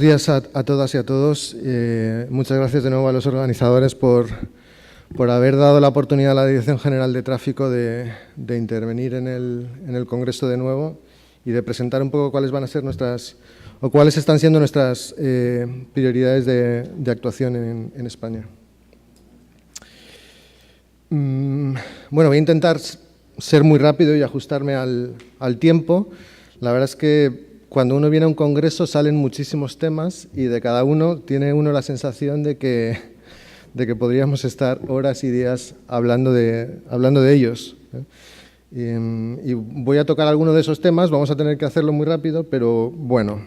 días a todas y a todos. Muchas gracias de nuevo a los organizadores por haber dado la oportunidad a la Dirección General de Tráfico de intervenir en el Congreso de nuevo y de presentar un poco cuáles van a ser cuáles están siendo nuestras prioridades de actuación en España. Bueno, voy a intentar ser muy rápido y ajustarme al tiempo. La verdad es que cuando uno viene a un congreso salen muchísimos temas y de cada uno tiene uno la sensación de que podríamos estar horas y días hablando de ellos. Y voy a tocar alguno de esos temas, vamos a tener que hacerlo muy rápido, pero bueno,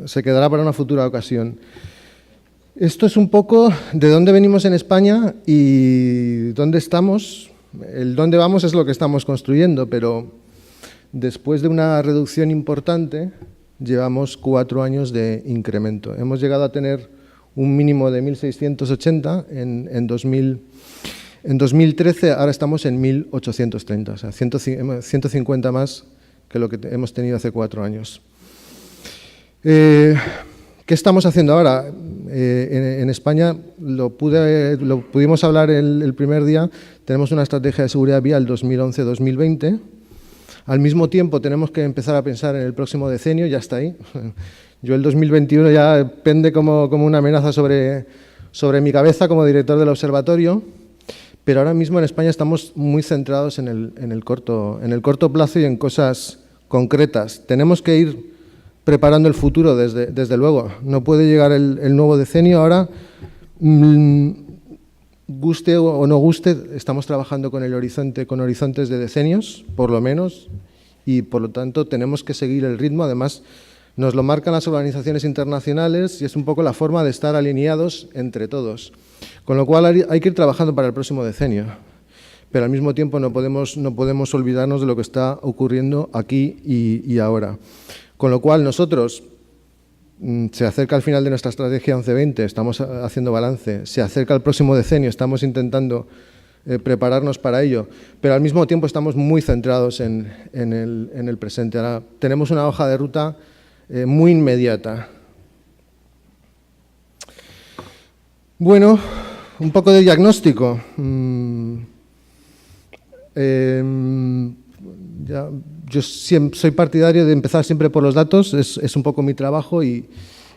se quedará para una futura ocasión. Esto es un poco de dónde venimos en España y dónde estamos. El dónde vamos es lo que estamos construyendo, pero después de una reducción importante, llevamos 4 años de incremento. Hemos llegado a tener un mínimo de 1.680 en 2013, ahora estamos en 1.830, o sea, 150 más que lo que hemos tenido hace 4 años. ¿Qué estamos haciendo ahora? En España lo pudimos hablar el primer día, tenemos una estrategia de seguridad vial 2011-2020. Al mismo tiempo tenemos que empezar a pensar en el próximo decenio, ya está ahí. Yo el 2021 ya pende como una amenaza sobre mi cabeza como director del observatorio, pero ahora mismo en España estamos muy centrados en el corto plazo y en cosas concretas. Tenemos que ir preparando el futuro desde luego. No puede llegar el nuevo decenio ahora. Guste o no guste, estamos trabajando con horizontes de decenios, por lo menos, y por lo tanto tenemos que seguir el ritmo. Además, nos lo marcan las organizaciones internacionales y es un poco la forma de estar alineados entre todos. Con lo cual hay que ir trabajando para el próximo decenio, pero al mismo tiempo no podemos olvidarnos de lo que está ocurriendo aquí y ahora. Con lo cual nosotros, se acerca al final de nuestra estrategia 11-20, estamos haciendo balance, se acerca el próximo decenio, estamos intentando prepararnos para ello, pero al mismo tiempo estamos muy centrados en el presente. Ahora tenemos una hoja de ruta muy inmediata. Bueno, un poco de diagnóstico. Yo soy partidario de empezar siempre por los datos, es un poco mi trabajo y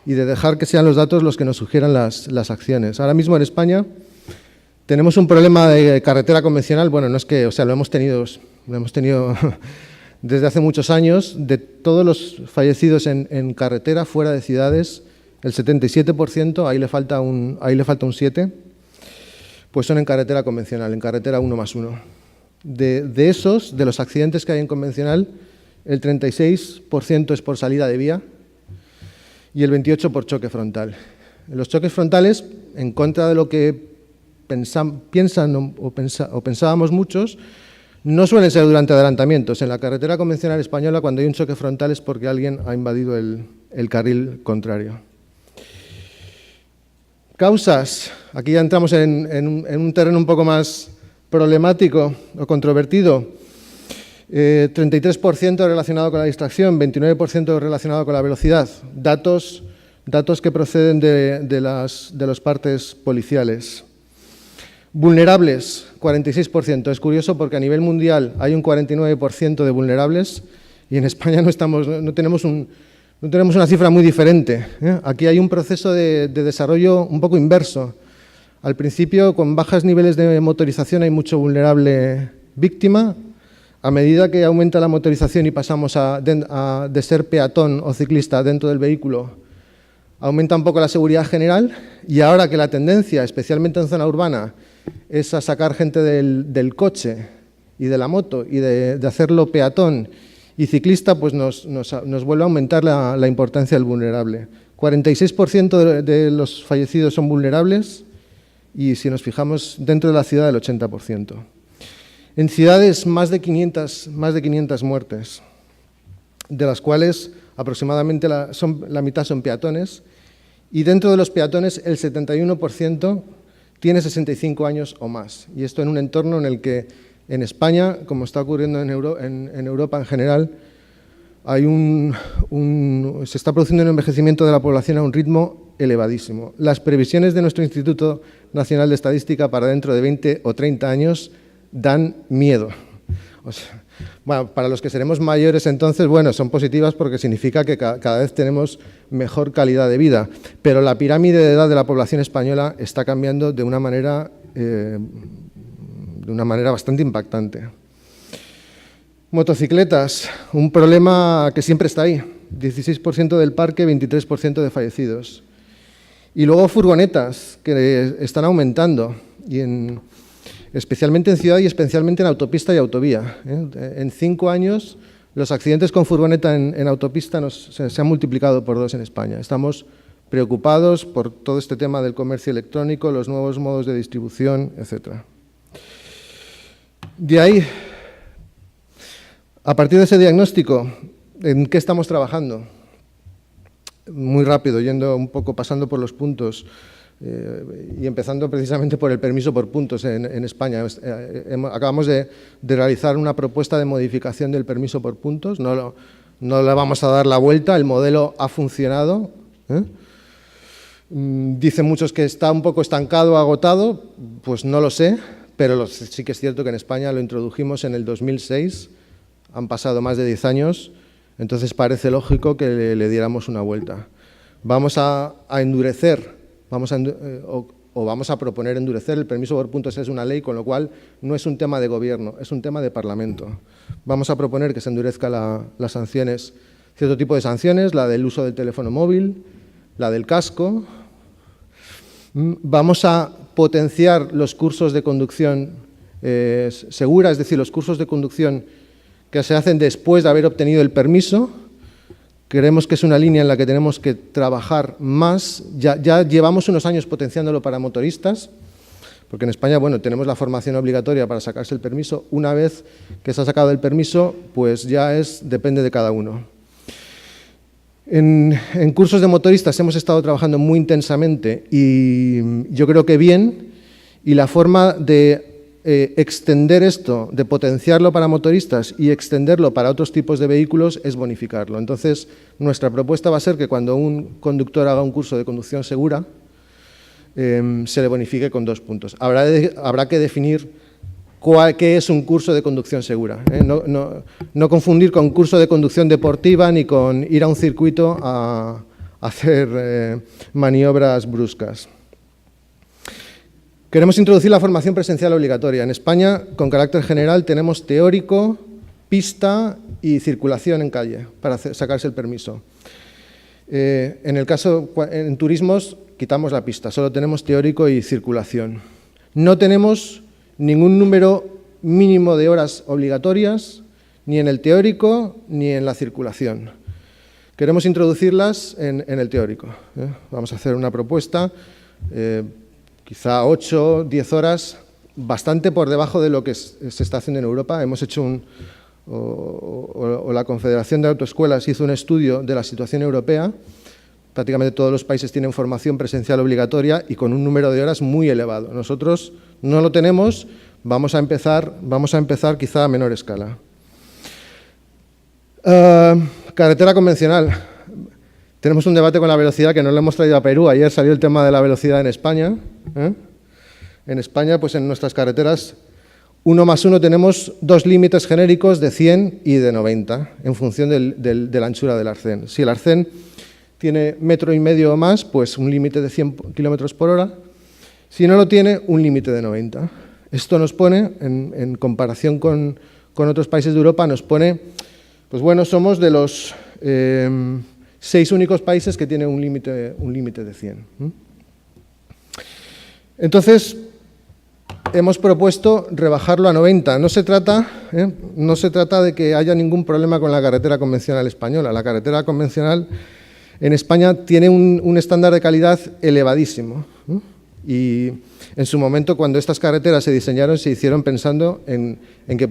de dejar que sean los datos los que nos sugieran las acciones. Ahora mismo en España tenemos un problema de carretera convencional, bueno, no es que, o sea, lo hemos tenido desde hace muchos años. De todos los fallecidos en carretera fuera de ciudades, el 77%, ahí le falta un 7%, pues son en carretera convencional, en carretera 1+1. De esos, de los accidentes que hay en convencional, el 36% es por salida de vía y el 28% por choque frontal. Los choques frontales, en contra de lo que pensábamos muchos, no suelen ser durante adelantamientos. En la carretera convencional española, cuando hay un choque frontal es porque alguien ha invadido el carril contrario. Causas. Aquí ya entramos en un terreno un poco más problemático o controvertido. 33% relacionado con la distracción, 29% relacionado con la velocidad. Datos que proceden de los partes policiales. Vulnerables, 46%. Es curioso porque a nivel mundial hay un 49% de vulnerables y en España no tenemos una cifra muy diferente. Aquí hay un proceso de desarrollo un poco inverso. Al principio, con bajos niveles de motorización hay mucho vulnerable víctima. A medida que aumenta la motorización y pasamos de ser peatón o ciclista dentro del vehículo, aumenta un poco la seguridad general. Y ahora que la tendencia, especialmente en zona urbana, es a sacar gente del coche y de la moto y de hacerlo peatón y ciclista, pues nos vuelve a aumentar la importancia del vulnerable. 46% de los fallecidos son vulnerables y si nos fijamos dentro de la ciudad el 80%. En ciudades más de 500 muertes, de las cuales aproximadamente la mitad son peatones y dentro de los peatones el 71% tiene 65 años o más. Y esto en un entorno en el que en España, como está ocurriendo en Europa en general, se está produciendo un envejecimiento de la población a un ritmo elevadísimo. Las previsiones de nuestro Instituto Nacional de Estadística para dentro de 20 o 30 años dan miedo. O sea, bueno, para los que seremos mayores entonces, bueno, son positivas porque significa que cada vez tenemos mejor calidad de vida, pero la pirámide de edad de la población española está cambiando de una manera bastante impactante. Motocicletas, un problema que siempre está ahí, 16% del parque, 23% de fallecidos. Y luego furgonetas, que están aumentando, especialmente en ciudad y especialmente en autopista y autovía. En 5 años, los accidentes con furgoneta en autopista se han multiplicado por 2 en España. Estamos preocupados por todo este tema del comercio electrónico, los nuevos modos de distribución, etc. De ahí, a partir de ese diagnóstico, ¿en qué estamos trabajando? Muy rápido, yendo un poco, pasando por los puntos y empezando precisamente por el permiso por puntos en España. Acabamos de realizar una propuesta de modificación del permiso por puntos, no le vamos a dar la vuelta, el modelo ha funcionado. Dicen muchos que está un poco estancado, agotado, pues no lo sé, pero sí que es cierto que en España lo introdujimos en el 2006, han pasado más de 10 años, entonces parece lógico que le diéramos una vuelta. Vamos a endurecer, vamos a proponer endurecer. El permiso por puntos es una ley, con lo cual no es un tema de gobierno, es un tema de Parlamento. Vamos a proponer que se endurezca las sanciones, cierto tipo de sanciones, la del uso del teléfono móvil, la del casco. Vamos a potenciar los cursos de conducción segura, es decir, los cursos de conducción que se hacen después de haber obtenido el permiso. Creemos que es una línea en la que tenemos que trabajar más. Ya llevamos unos años potenciándolo para motoristas, porque en España, bueno, tenemos la formación obligatoria para sacarse el permiso. Una vez que se ha sacado el permiso, pues ya depende de cada uno. En cursos de motoristas hemos estado trabajando muy intensamente y yo creo que bien, y la forma de extender esto, de potenciarlo para motoristas y extenderlo para otros tipos de vehículos es bonificarlo. Entonces, nuestra propuesta va a ser que cuando un conductor haga un curso de conducción segura, se le bonifique con 2 puntos. Habrá que definir qué es un curso de conducción segura. No confundir con curso de conducción deportiva ni con ir a un circuito a hacer maniobras bruscas. Queremos introducir la formación presencial obligatoria. En España, con carácter general, tenemos teórico, pista y circulación en calle para sacarse el permiso. En turismos, quitamos la pista, solo tenemos teórico y circulación. No tenemos ningún número mínimo de horas obligatorias, ni en el teórico ni en la circulación. Queremos introducirlas en el teórico. Vamos a hacer una propuesta, quizá 8, 10 horas, bastante por debajo de lo que se está haciendo en Europa. Hemos hecho la Confederación de Autoescuelas hizo un estudio de la situación europea. Prácticamente todos los países tienen formación presencial obligatoria y con un número de horas muy elevado. Nosotros no lo tenemos, vamos a empezar quizá a menor escala. Carretera convencional. Tenemos un debate con la velocidad que no lo hemos traído a Perú. Ayer salió el tema de la velocidad en España. En España, pues en nuestras carreteras, 1 más 1 tenemos 2 límites genéricos de 100 y de 90, en función de la anchura del arcén. Si el arcén tiene 1,5 metros o más, pues un límite de 100 kilómetros por hora. Si no lo tiene, un límite de 90. Esto nos pone, en comparación con otros países de Europa, nos pone, pues bueno, somos de los 6 únicos países que tienen un límite de 100. Entonces, hemos propuesto rebajarlo a 90. No se trata de que haya ningún problema con la carretera convencional española. La carretera convencional en España tiene un estándar de calidad elevadísimo. Y en su momento, cuando estas carreteras se diseñaron, se hicieron pensando en que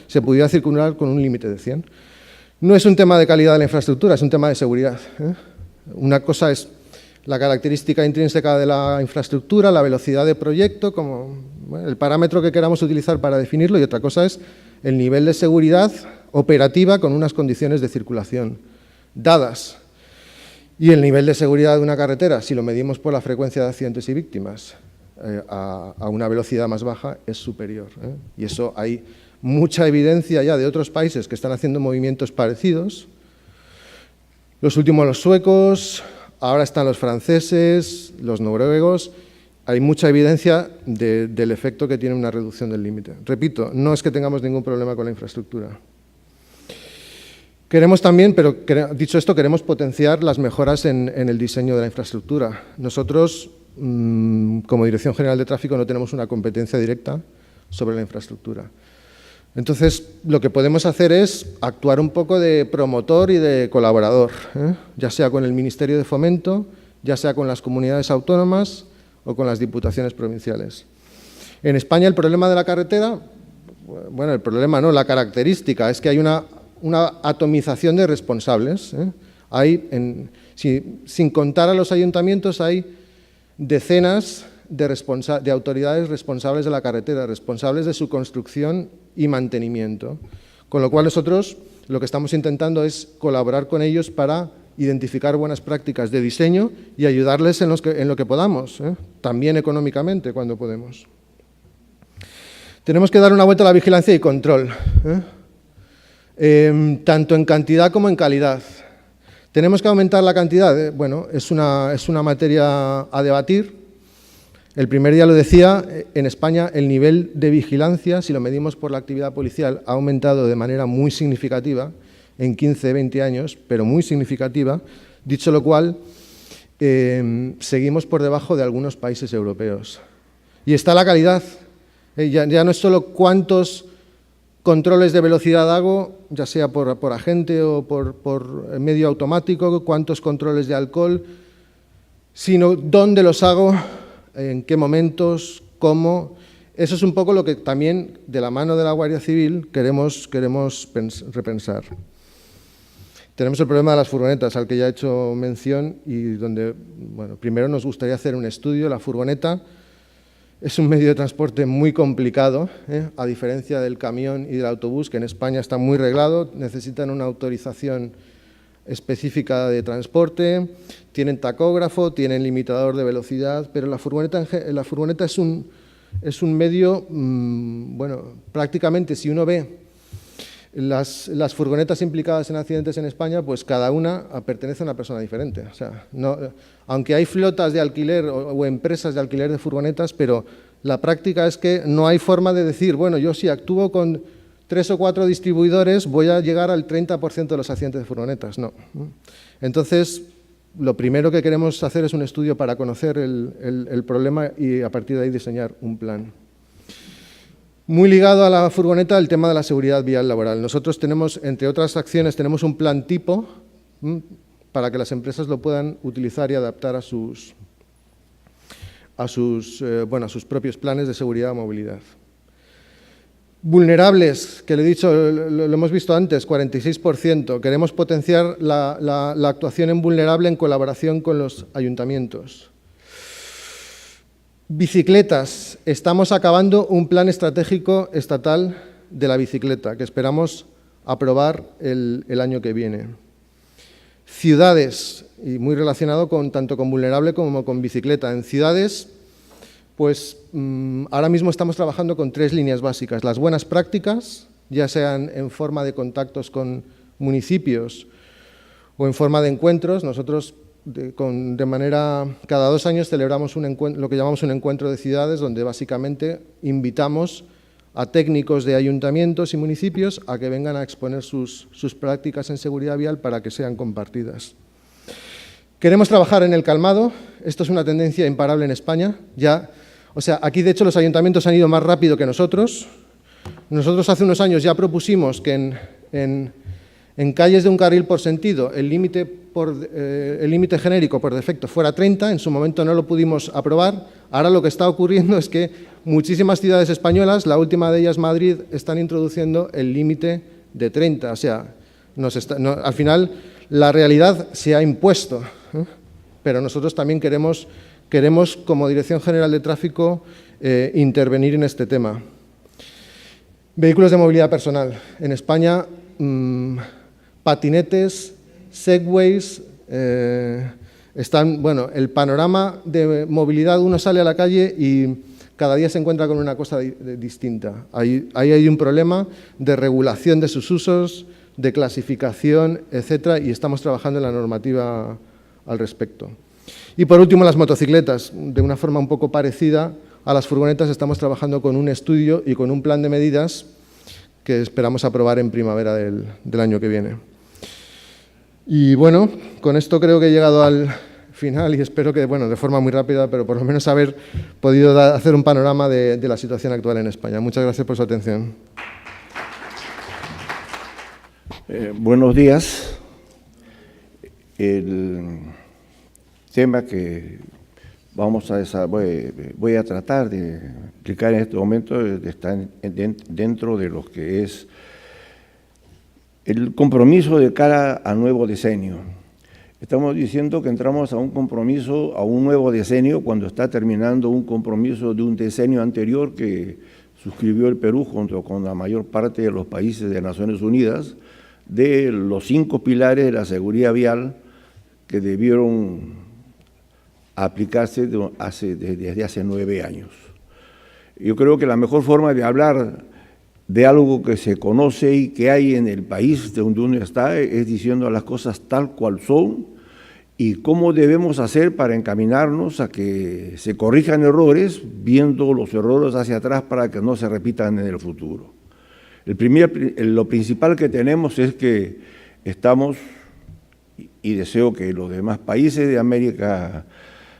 se pudiera circular con un límite de 100. No es un tema de calidad de la infraestructura, es un tema de seguridad. Una cosa es la característica intrínseca de la infraestructura, la velocidad de proyecto, como el parámetro que queramos utilizar para definirlo, y otra cosa es el nivel de seguridad operativa con unas condiciones de circulación dadas. Y el nivel de seguridad de una carretera, si lo medimos por la frecuencia de accidentes y víctimas a una velocidad más baja, es superior. Y eso hay mucha evidencia ya de otros países que están haciendo movimientos parecidos. Los últimos los suecos, ahora están los franceses, los noruegos. Hay mucha evidencia del efecto que tiene una reducción del límite. Repito, no es que tengamos ningún problema con la infraestructura. Queremos también, pero dicho esto, queremos potenciar las mejoras en el diseño de la infraestructura. Nosotros, como Dirección General de Tráfico, no tenemos una competencia directa sobre la infraestructura. Entonces, lo que podemos hacer es actuar un poco de promotor y de colaborador, ya sea con el Ministerio de Fomento, ya sea con las comunidades autónomas o con las diputaciones provinciales. En España el problema de la carretera, bueno, el problema no, la característica es que hay una atomización de responsables. Sin contar a los ayuntamientos, hay decenas de autoridades responsables de la carretera, responsables de su construcción y mantenimiento. Con lo cual nosotros lo que estamos intentando es colaborar con ellos para identificar buenas prácticas de diseño y ayudarles en lo que podamos, también económicamente cuando podemos. Tenemos que dar una vuelta a la vigilancia y control, tanto en cantidad como en calidad. ¿Tenemos que aumentar la cantidad? Bueno, es una materia a debatir. El primer día lo decía, en España el nivel de vigilancia, si lo medimos por la actividad policial, ha aumentado de manera muy significativa en 15, 20 años, pero muy significativa. Dicho lo cual, seguimos por debajo de algunos países europeos. Y está la calidad. Ya no es solo cuántos controles de velocidad hago, ya sea por agente o por medio automático, cuántos controles de alcohol, sino dónde los hago, en qué momentos, cómo. Eso es un poco lo que también, de la mano de la Guardia Civil, queremos repensar. Tenemos el problema de las furgonetas, al que ya he hecho mención, y donde, bueno, primero nos gustaría hacer un estudio. La furgoneta es un medio de transporte muy complicado, a diferencia del camión y del autobús, que en España está muy reglado, necesitan una autorización específica de transporte, tienen tacógrafo, tienen limitador de velocidad, pero la furgoneta es un medio, bueno, prácticamente si uno ve las furgonetas implicadas en accidentes en España, pues cada una pertenece a una persona diferente. O sea, aunque hay flotas de alquiler o empresas de alquiler de furgonetas, pero la práctica es que no hay forma de decir, bueno, yo si actúo con 3 o 4 distribuidores voy a llegar al 30% de los accidentes de furgonetas. No. Entonces, lo primero que queremos hacer es un estudio para conocer el problema y a partir de ahí diseñar un plan. Muy ligado a la furgoneta, el tema de la seguridad vial laboral. Nosotros tenemos, entre otras acciones, tenemos un plan tipo para que las empresas lo puedan utilizar y adaptar a sus propios planes de seguridad o movilidad. Vulnerables, que le he dicho, lo hemos visto antes, 46%. Queremos potenciar la actuación en vulnerable en colaboración con los ayuntamientos. Bicicletas. Estamos acabando un plan estratégico estatal de la bicicleta que esperamos aprobar el año que viene. Ciudades, y muy relacionado tanto con vulnerable como con bicicleta. En ciudades, pues ahora mismo estamos trabajando con 3 líneas básicas. Las buenas prácticas, ya sean en forma de contactos con municipios o en forma de encuentros. Nosotros cada 2 años celebramos lo que llamamos un encuentro de ciudades, donde básicamente invitamos a técnicos de ayuntamientos y municipios a que vengan a exponer sus prácticas en seguridad vial para que sean compartidas. Queremos trabajar en el calmado. Esto es una tendencia imparable en España. Aquí, de hecho, los ayuntamientos han ido más rápido que nosotros. Nosotros hace unos años ya propusimos que en calles de un carril por sentido el límite genérico por defecto fuera 30, en su momento no lo pudimos aprobar. Ahora lo que está ocurriendo es que muchísimas ciudades españolas, la última de ellas Madrid, están introduciendo el límite de 30. O sea, al final la realidad se ha impuesto, pero nosotros también queremos como Dirección General de Tráfico intervenir en este tema. Vehículos de movilidad personal. En España patinetes, segways, bueno, el panorama de movilidad, uno sale a la calle y cada día se encuentra con una cosa distinta. Ahí hay un problema de regulación de sus usos, de clasificación, etcétera, y estamos trabajando en la normativa al respecto. Y por último, las motocicletas. De una forma un poco parecida a las furgonetas, estamos trabajando con un estudio y con un plan de medidas que esperamos aprobar en primavera del año que viene. Y bueno, con esto creo que he llegado al final y espero que, bueno, de forma muy rápida, pero por lo menos haber podido hacer un panorama de la situación actual en España. Muchas gracias por su atención. Buenos días. El tema que voy a tratar de explicar en este momento está dentro de lo que es el compromiso de cara al nuevo decenio. Estamos diciendo que entramos a un compromiso, a un nuevo decenio, cuando está terminando un compromiso de un decenio anterior que suscribió el Perú junto con la mayor parte de los países de Naciones Unidas, de los 5 pilares de la seguridad vial que debieron aplicarse desde hace 9 años. Yo creo que la mejor forma de hablar de algo que se conoce y que hay en el país de donde uno está es diciendo las cosas tal cual son y cómo debemos hacer para encaminarnos a que se corrijan errores, viendo los errores hacia atrás para que no se repitan en el futuro. Lo principal que tenemos es que estamos, y deseo que los demás países de América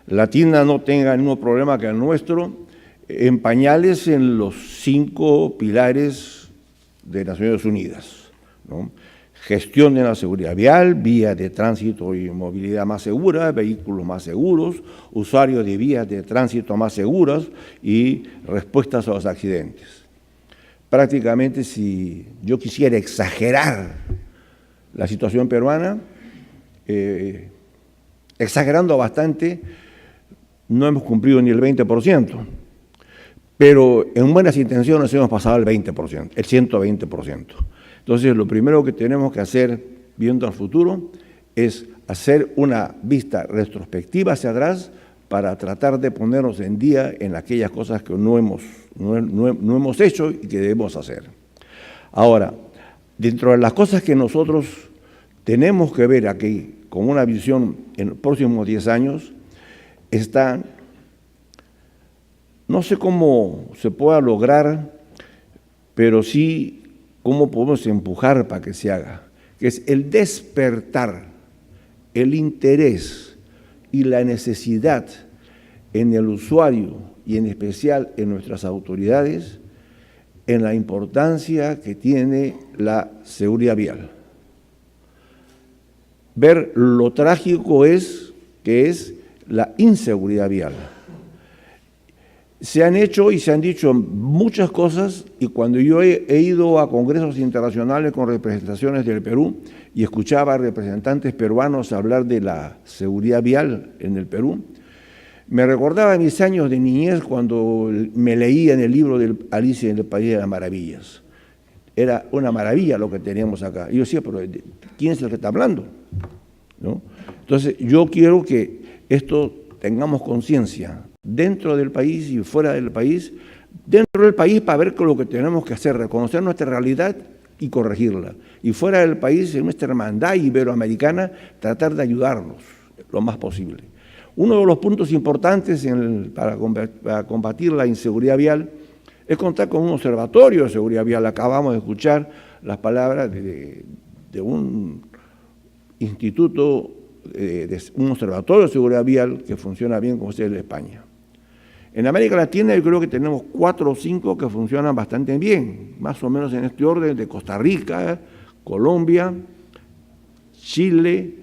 Latina no tengan el mismo problema que el nuestro, en pañales en los 5 pilares de Naciones Unidas, ¿no? Gestión de la seguridad vial, vías de tránsito y movilidad más seguras, vehículos más seguros, usuarios de vías de tránsito más seguras y respuestas a los accidentes. Prácticamente, si yo quisiera exagerar la situación peruana, exagerando bastante, no hemos cumplido ni el 20%, pero en buenas intenciones hemos pasado el 20%, el 120%. Entonces, lo primero que tenemos que hacer, viendo al futuro, es hacer una vista retrospectiva hacia atrás para tratar de ponernos en día en aquellas cosas que no hemos hecho y que debemos hacer. Ahora, dentro de las cosas que nosotros tenemos que ver aquí con una visión en los próximos 10 años, está, no sé cómo se pueda lograr, pero sí cómo podemos empujar para que se haga, que es el despertar, el interés y la necesidad en el usuario y en especial en nuestras autoridades en la importancia que tiene la seguridad vial. Ver lo trágico que es la inseguridad vial. Se han hecho y se han dicho muchas cosas, y cuando yo he ido a congresos internacionales con representaciones del Perú y escuchaba a representantes peruanos hablar de la seguridad vial en el Perú, me recordaba mis años de niñez cuando me leía en el libro de Alicia en el País de las Maravillas. Era una maravilla lo que teníamos acá. Y yo decía, pero ¿quién es el que está hablando? ¿No? Entonces, yo quiero que esto tengamos conciencia dentro del país y fuera del país, dentro del país para ver lo que tenemos que hacer, reconocer nuestra realidad y corregirla. Y fuera del país, en nuestra hermandad iberoamericana, tratar de ayudarnos lo más posible. Uno de los puntos importantes para combatir la inseguridad vial es contar con un observatorio de seguridad vial. Acabamos de escuchar las palabras de un instituto, un observatorio de seguridad vial que funciona bien como es el de España. En América Latina yo creo que tenemos 4 o 5 que funcionan bastante bien, más o menos en este orden, de Costa Rica, Colombia, Chile,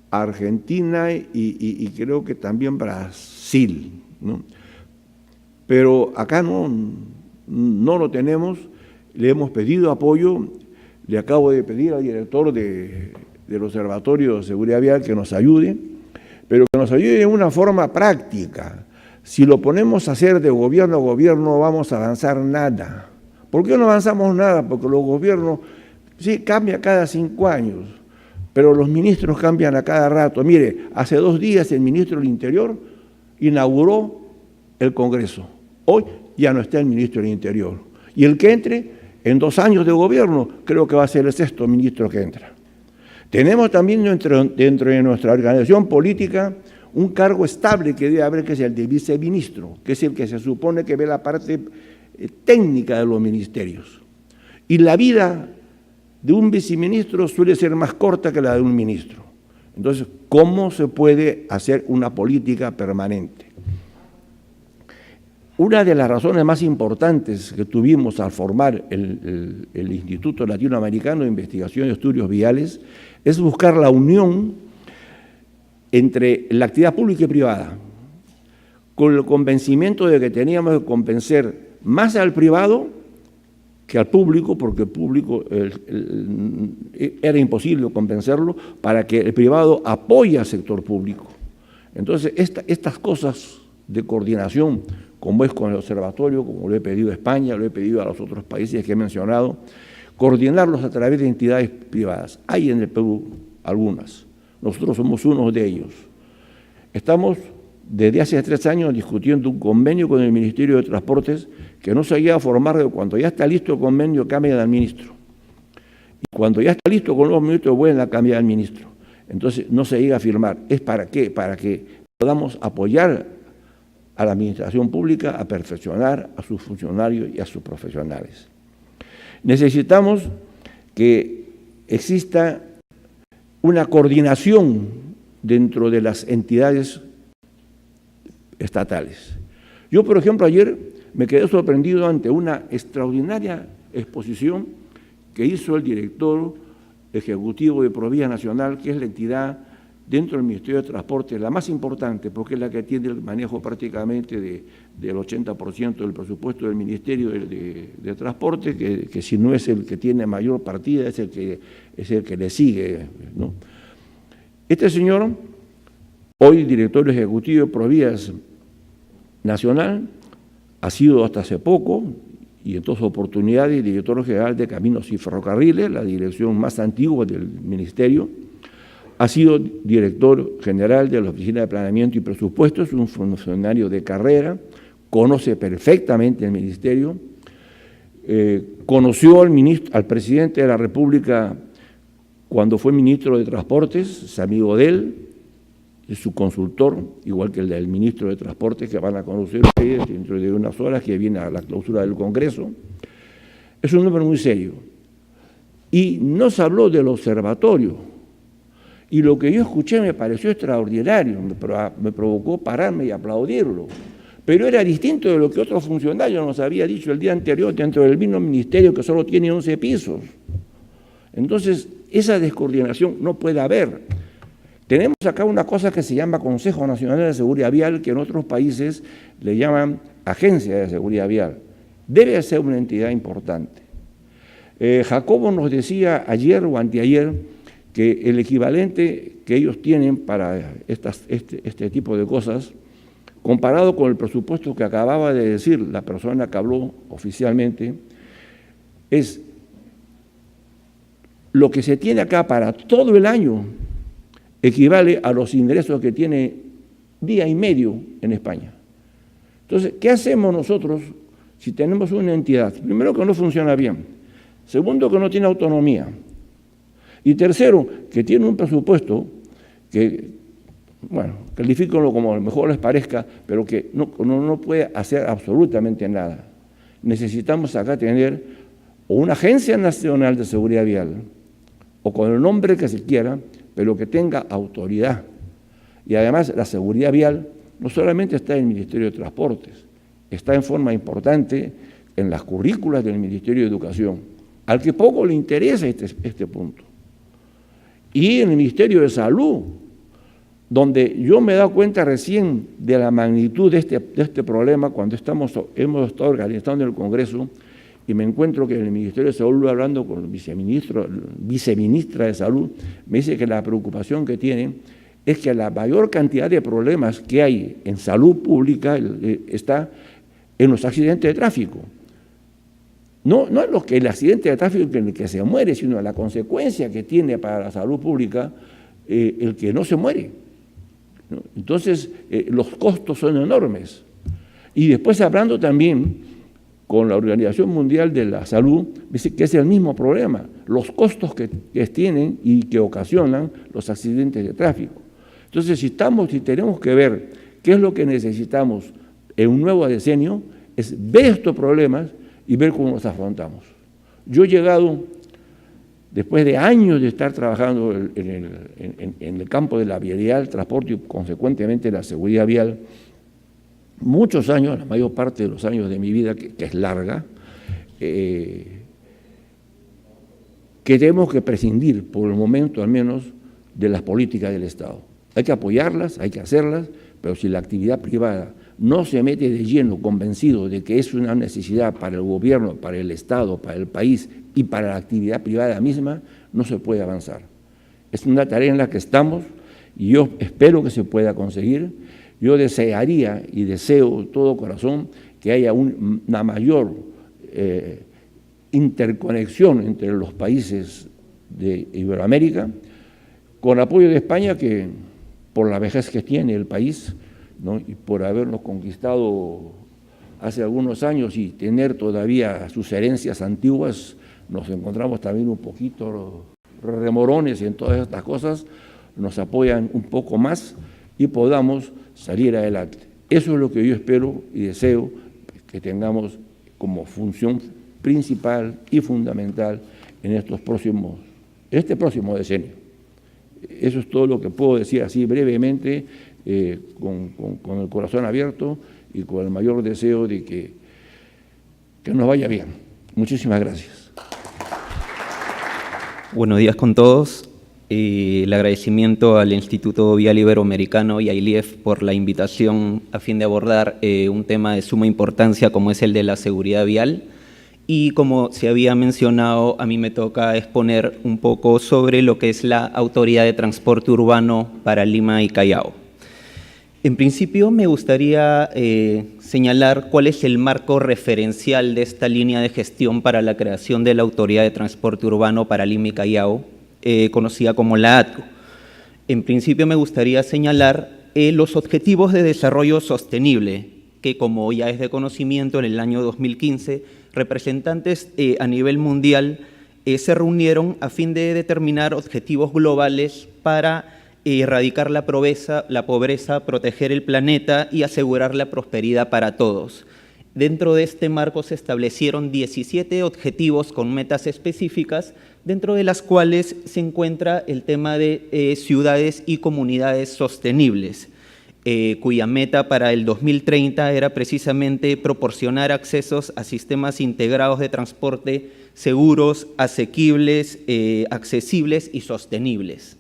Argentina y creo que también Brasil, ¿no? Pero acá no lo tenemos, le hemos pedido apoyo, le acabo de pedir al director del Observatorio de Seguridad Vial que nos ayude, pero que nos ayude de una forma práctica. Si lo ponemos a hacer de gobierno a gobierno no vamos a avanzar nada. ¿Por qué no avanzamos nada? Porque los gobiernos Sí, cambia cada 5 años, pero los ministros cambian a cada rato. Mire, hace 2 días el ministro del Interior inauguró el Congreso. Hoy ya no está el ministro del Interior. Y el que entre, en 2 años de gobierno, creo que va a ser el 6º ministro que entra. Tenemos también dentro de nuestra organización política un cargo estable que debe haber, que es el de viceministro, que es el que se supone que ve la parte técnica de los ministerios. Y la vida de un viceministro suele ser más corta que la de un ministro. Entonces, ¿cómo se puede hacer una política permanente? Una de las razones más importantes que tuvimos al formar el Instituto Latinoamericano de Investigación y Estudios Viales es buscar la unión entre la actividad pública y privada, con el convencimiento de que teníamos que convencer más al privado que al público, porque el público era imposible convencerlo para que el privado apoye al sector público. Entonces, estas cosas de coordinación, como es con el observatorio, como lo he pedido a España, lo he pedido a los otros países que he mencionado, coordinarlos a través de entidades privadas. Hay en el Perú algunas, nosotros somos uno de ellos. Estamos desde hace 3 años discutiendo un convenio con el Ministerio de Transportes que no se llega a formar, que cuando ya está listo el convenio cambian al ministro. Y cuando ya está listo con los ministros vuelven a cambiar al ministro. Entonces no se llega a firmar. ¿Es para qué? Para que podamos apoyar a la administración pública a perfeccionar a sus funcionarios y a sus profesionales. Necesitamos que exista una coordinación dentro de las entidades estatales. Yo, por ejemplo, ayer me quedé sorprendido ante una extraordinaria exposición que hizo el director ejecutivo de Provía Nacional, que es la entidad dentro del Ministerio de Transporte, la más importante, porque es la que tiene el manejo prácticamente del 80% del presupuesto del Ministerio de Transporte, que si no es el que tiene mayor partida, es el que le sigue, ¿no? Este señor, hoy director ejecutivo de Provías Nacional, ha sido hasta hace poco, y en 2 oportunidades, director general de Caminos y Ferrocarriles, la dirección más antigua del Ministerio. Ha sido director general de la Oficina de Planeamiento y Presupuestos, un funcionario de carrera, conoce perfectamente el Ministerio, conoció al presidente de la República cuando fue ministro de Transportes, es amigo de él, es su consultor, igual que el del ministro de Transportes, que van a conocer ustedes dentro de unas horas, que viene a la clausura del Congreso. Es un hombre muy serio. Y nos habló del observatorio. Y lo que yo escuché me pareció extraordinario, me provocó pararme y aplaudirlo. Pero era distinto de lo que otro funcionario nos había dicho el día anterior dentro del mismo ministerio, que solo tiene 11 pisos. Entonces, esa descoordinación no puede haber. Tenemos acá una cosa que se llama Consejo Nacional de Seguridad Vial, que en otros países le llaman Agencia de Seguridad Vial. Debe ser una entidad importante. Jacobo nos decía ayer o anteayer que el equivalente que ellos tienen para este tipo de cosas, comparado con el presupuesto que acababa de decir la persona que habló oficialmente, es lo que se tiene acá para todo el año, equivale a los ingresos que tiene día y medio en España. Entonces, ¿qué hacemos nosotros si tenemos una entidad? Primero, que no funciona bien. Segundo, que no tiene autonomía. Y tercero, que tiene un presupuesto que, bueno, califíquenlo como a lo mejor les parezca, pero que no puede hacer absolutamente nada. Necesitamos acá tener o una Agencia Nacional de Seguridad Vial, o con el nombre que se quiera, pero que tenga autoridad. Y además la seguridad vial no solamente está en el Ministerio de Transportes, está en forma importante en las currículas del Ministerio de Educación, al que poco le interesa este punto. Y en el Ministerio de Salud, donde yo me he dado cuenta recién de la magnitud de este problema cuando hemos estado organizando en el Congreso, y me encuentro que en el Ministerio de Salud, hablando con el viceministra de Salud, me dice que la preocupación que tienen es que la mayor cantidad de problemas que hay en salud pública está en los accidentes de tráfico. no es el accidente de tráfico el que se muere, sino la consecuencia que tiene para la salud pública el que no se muere, ¿no? Entonces, los costos son enormes. Y después, hablando también con la Organización Mundial de la Salud, dice que es el mismo problema, los costos que tienen y que ocasionan los accidentes de tráfico. Entonces, si tenemos que ver qué es lo que necesitamos en un nuevo decenio, es ver estos problemas y ver cómo los afrontamos. Yo he llegado, después de años de estar trabajando en el campo de la vialidad, el transporte y consecuentemente la seguridad vial, muchos años, la mayor parte de los años de mi vida, que es larga, que tenemos que prescindir, por el momento al menos, de las políticas del Estado. Hay que apoyarlas, hay que hacerlas, pero si la actividad privada no se mete de lleno, convencido de que es una necesidad para el gobierno, para el Estado, para el país y para la actividad privada misma, no se puede avanzar. Es una tarea en la que estamos y yo espero que se pueda conseguir. Yo desearía y deseo de todo corazón que haya una mayor interconexión entre los países de Iberoamérica, con apoyo de España, que por la vejez que tiene el país, ¿no? Y por habernos conquistado hace algunos años y tener todavía sus herencias antiguas, nos encontramos también un poquito remorones en todas estas cosas, nos apoyan un poco más y podamos salir adelante. Eso es lo que yo espero y deseo que tengamos como función principal y fundamental en este próximo decenio. Eso es todo lo que puedo decir así brevemente, con el corazón abierto y con el mayor deseo de que nos vaya bien. Muchísimas gracias. Buenos días con todos. El agradecimiento al Instituto Vial Iberoamericano y a ILIEF por la invitación a fin de abordar un tema de suma importancia como es el de la seguridad vial. Y como se había mencionado, a mí me toca exponer un poco sobre lo que es la Autoridad de Transporte Urbano para Lima y Callao. En principio, me gustaría señalar cuál es el marco referencial de esta línea de gestión para la creación de la Autoridad de Transporte Urbano para Lima y Callao, conocida como la ATU. En principio, me gustaría señalar los Objetivos de Desarrollo Sostenible, que como ya es de conocimiento, en el año 2015, representantes a nivel mundial se reunieron a fin de determinar objetivos globales para erradicar la pobreza, proteger el planeta y asegurar la prosperidad para todos. Dentro de este marco se establecieron 17 objetivos con metas específicas, dentro de las cuales se encuentra el tema de ciudades y comunidades sostenibles, cuya meta para el 2030 era precisamente proporcionar accesos a sistemas integrados de transporte seguros, asequibles, accesibles y sostenibles.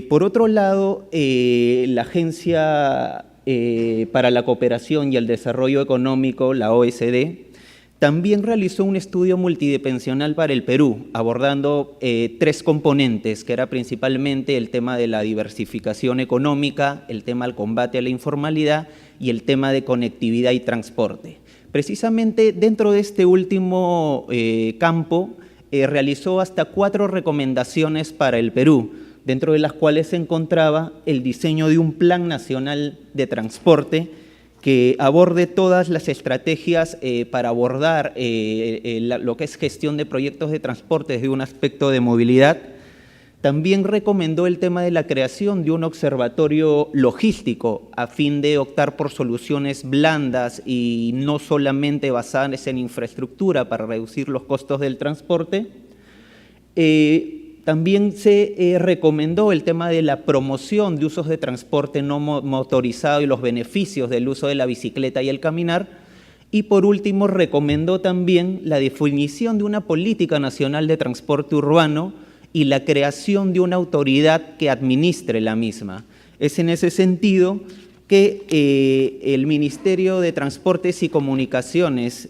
Por otro lado, la Agencia para la Cooperación y el Desarrollo Económico, la OECD, también realizó un estudio multidimensional para el Perú, abordando 3 componentes, que era principalmente el tema de la diversificación económica, el tema del combate a la informalidad y el tema de conectividad y transporte. Precisamente dentro de este último campo, realizó hasta 4 recomendaciones para el Perú, dentro de las cuales se encontraba el diseño de un plan nacional de transporte que aborde todas las estrategias para abordar lo que es gestión de proyectos de transporte desde un aspecto de movilidad. También recomendó el tema de la creación de un observatorio logístico a fin de optar por soluciones blandas y no solamente basadas en infraestructura para reducir los costos del transporte. También se recomendó el tema de la promoción de usos de transporte no motorizado y los beneficios del uso de la bicicleta y el caminar. Y por último, recomendó también la definición de una política nacional de transporte urbano y la creación de una autoridad que administre la misma. Es en ese sentido que el Ministerio de Transportes y Comunicaciones,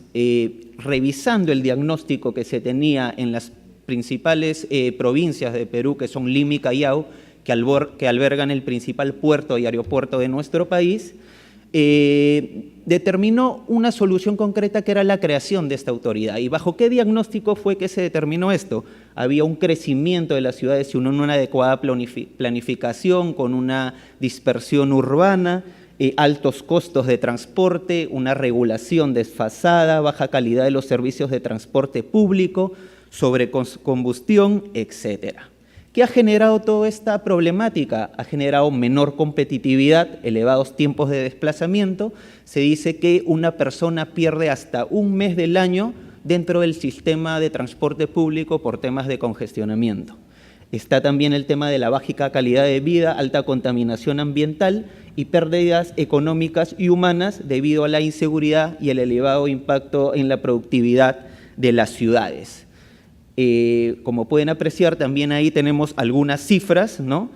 revisando el diagnóstico que se tenía en las principales provincias de Perú, que son Lima y Callao, que albergan el principal puerto y aeropuerto de nuestro país, determinó una solución concreta que era la creación de esta autoridad. ¿Y bajo qué diagnóstico fue que se determinó esto? Había un crecimiento de las ciudades sin una adecuada planificación, con una dispersión urbana, altos costos de transporte, una regulación desfasada, baja calidad de los servicios de transporte público, sobrecombustión, etcétera. ¿Qué ha generado toda esta problemática? Ha generado menor competitividad, elevados tiempos de desplazamiento. Se dice que una persona pierde hasta un mes del año dentro del sistema de transporte público por temas de congestionamiento. Está también el tema de la baja calidad de vida, alta contaminación ambiental y pérdidas económicas y humanas debido a la inseguridad y el elevado impacto en la productividad de las ciudades. Como pueden apreciar, también ahí tenemos algunas cifras, ¿no?,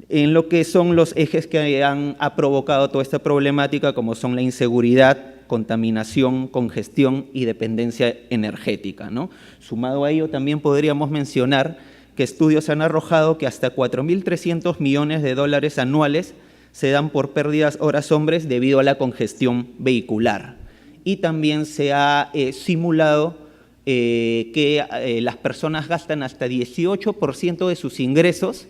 en lo que son los ejes que ha provocado toda esta problemática, como son la inseguridad, contaminación, congestión y dependencia energética, ¿no? Sumado a ello, también podríamos mencionar que estudios han arrojado que hasta 4.300 millones de dólares anuales se dan por pérdidas horas hombres debido a la congestión vehicular. Y también se ha simulado que las personas gastan hasta 18% de sus ingresos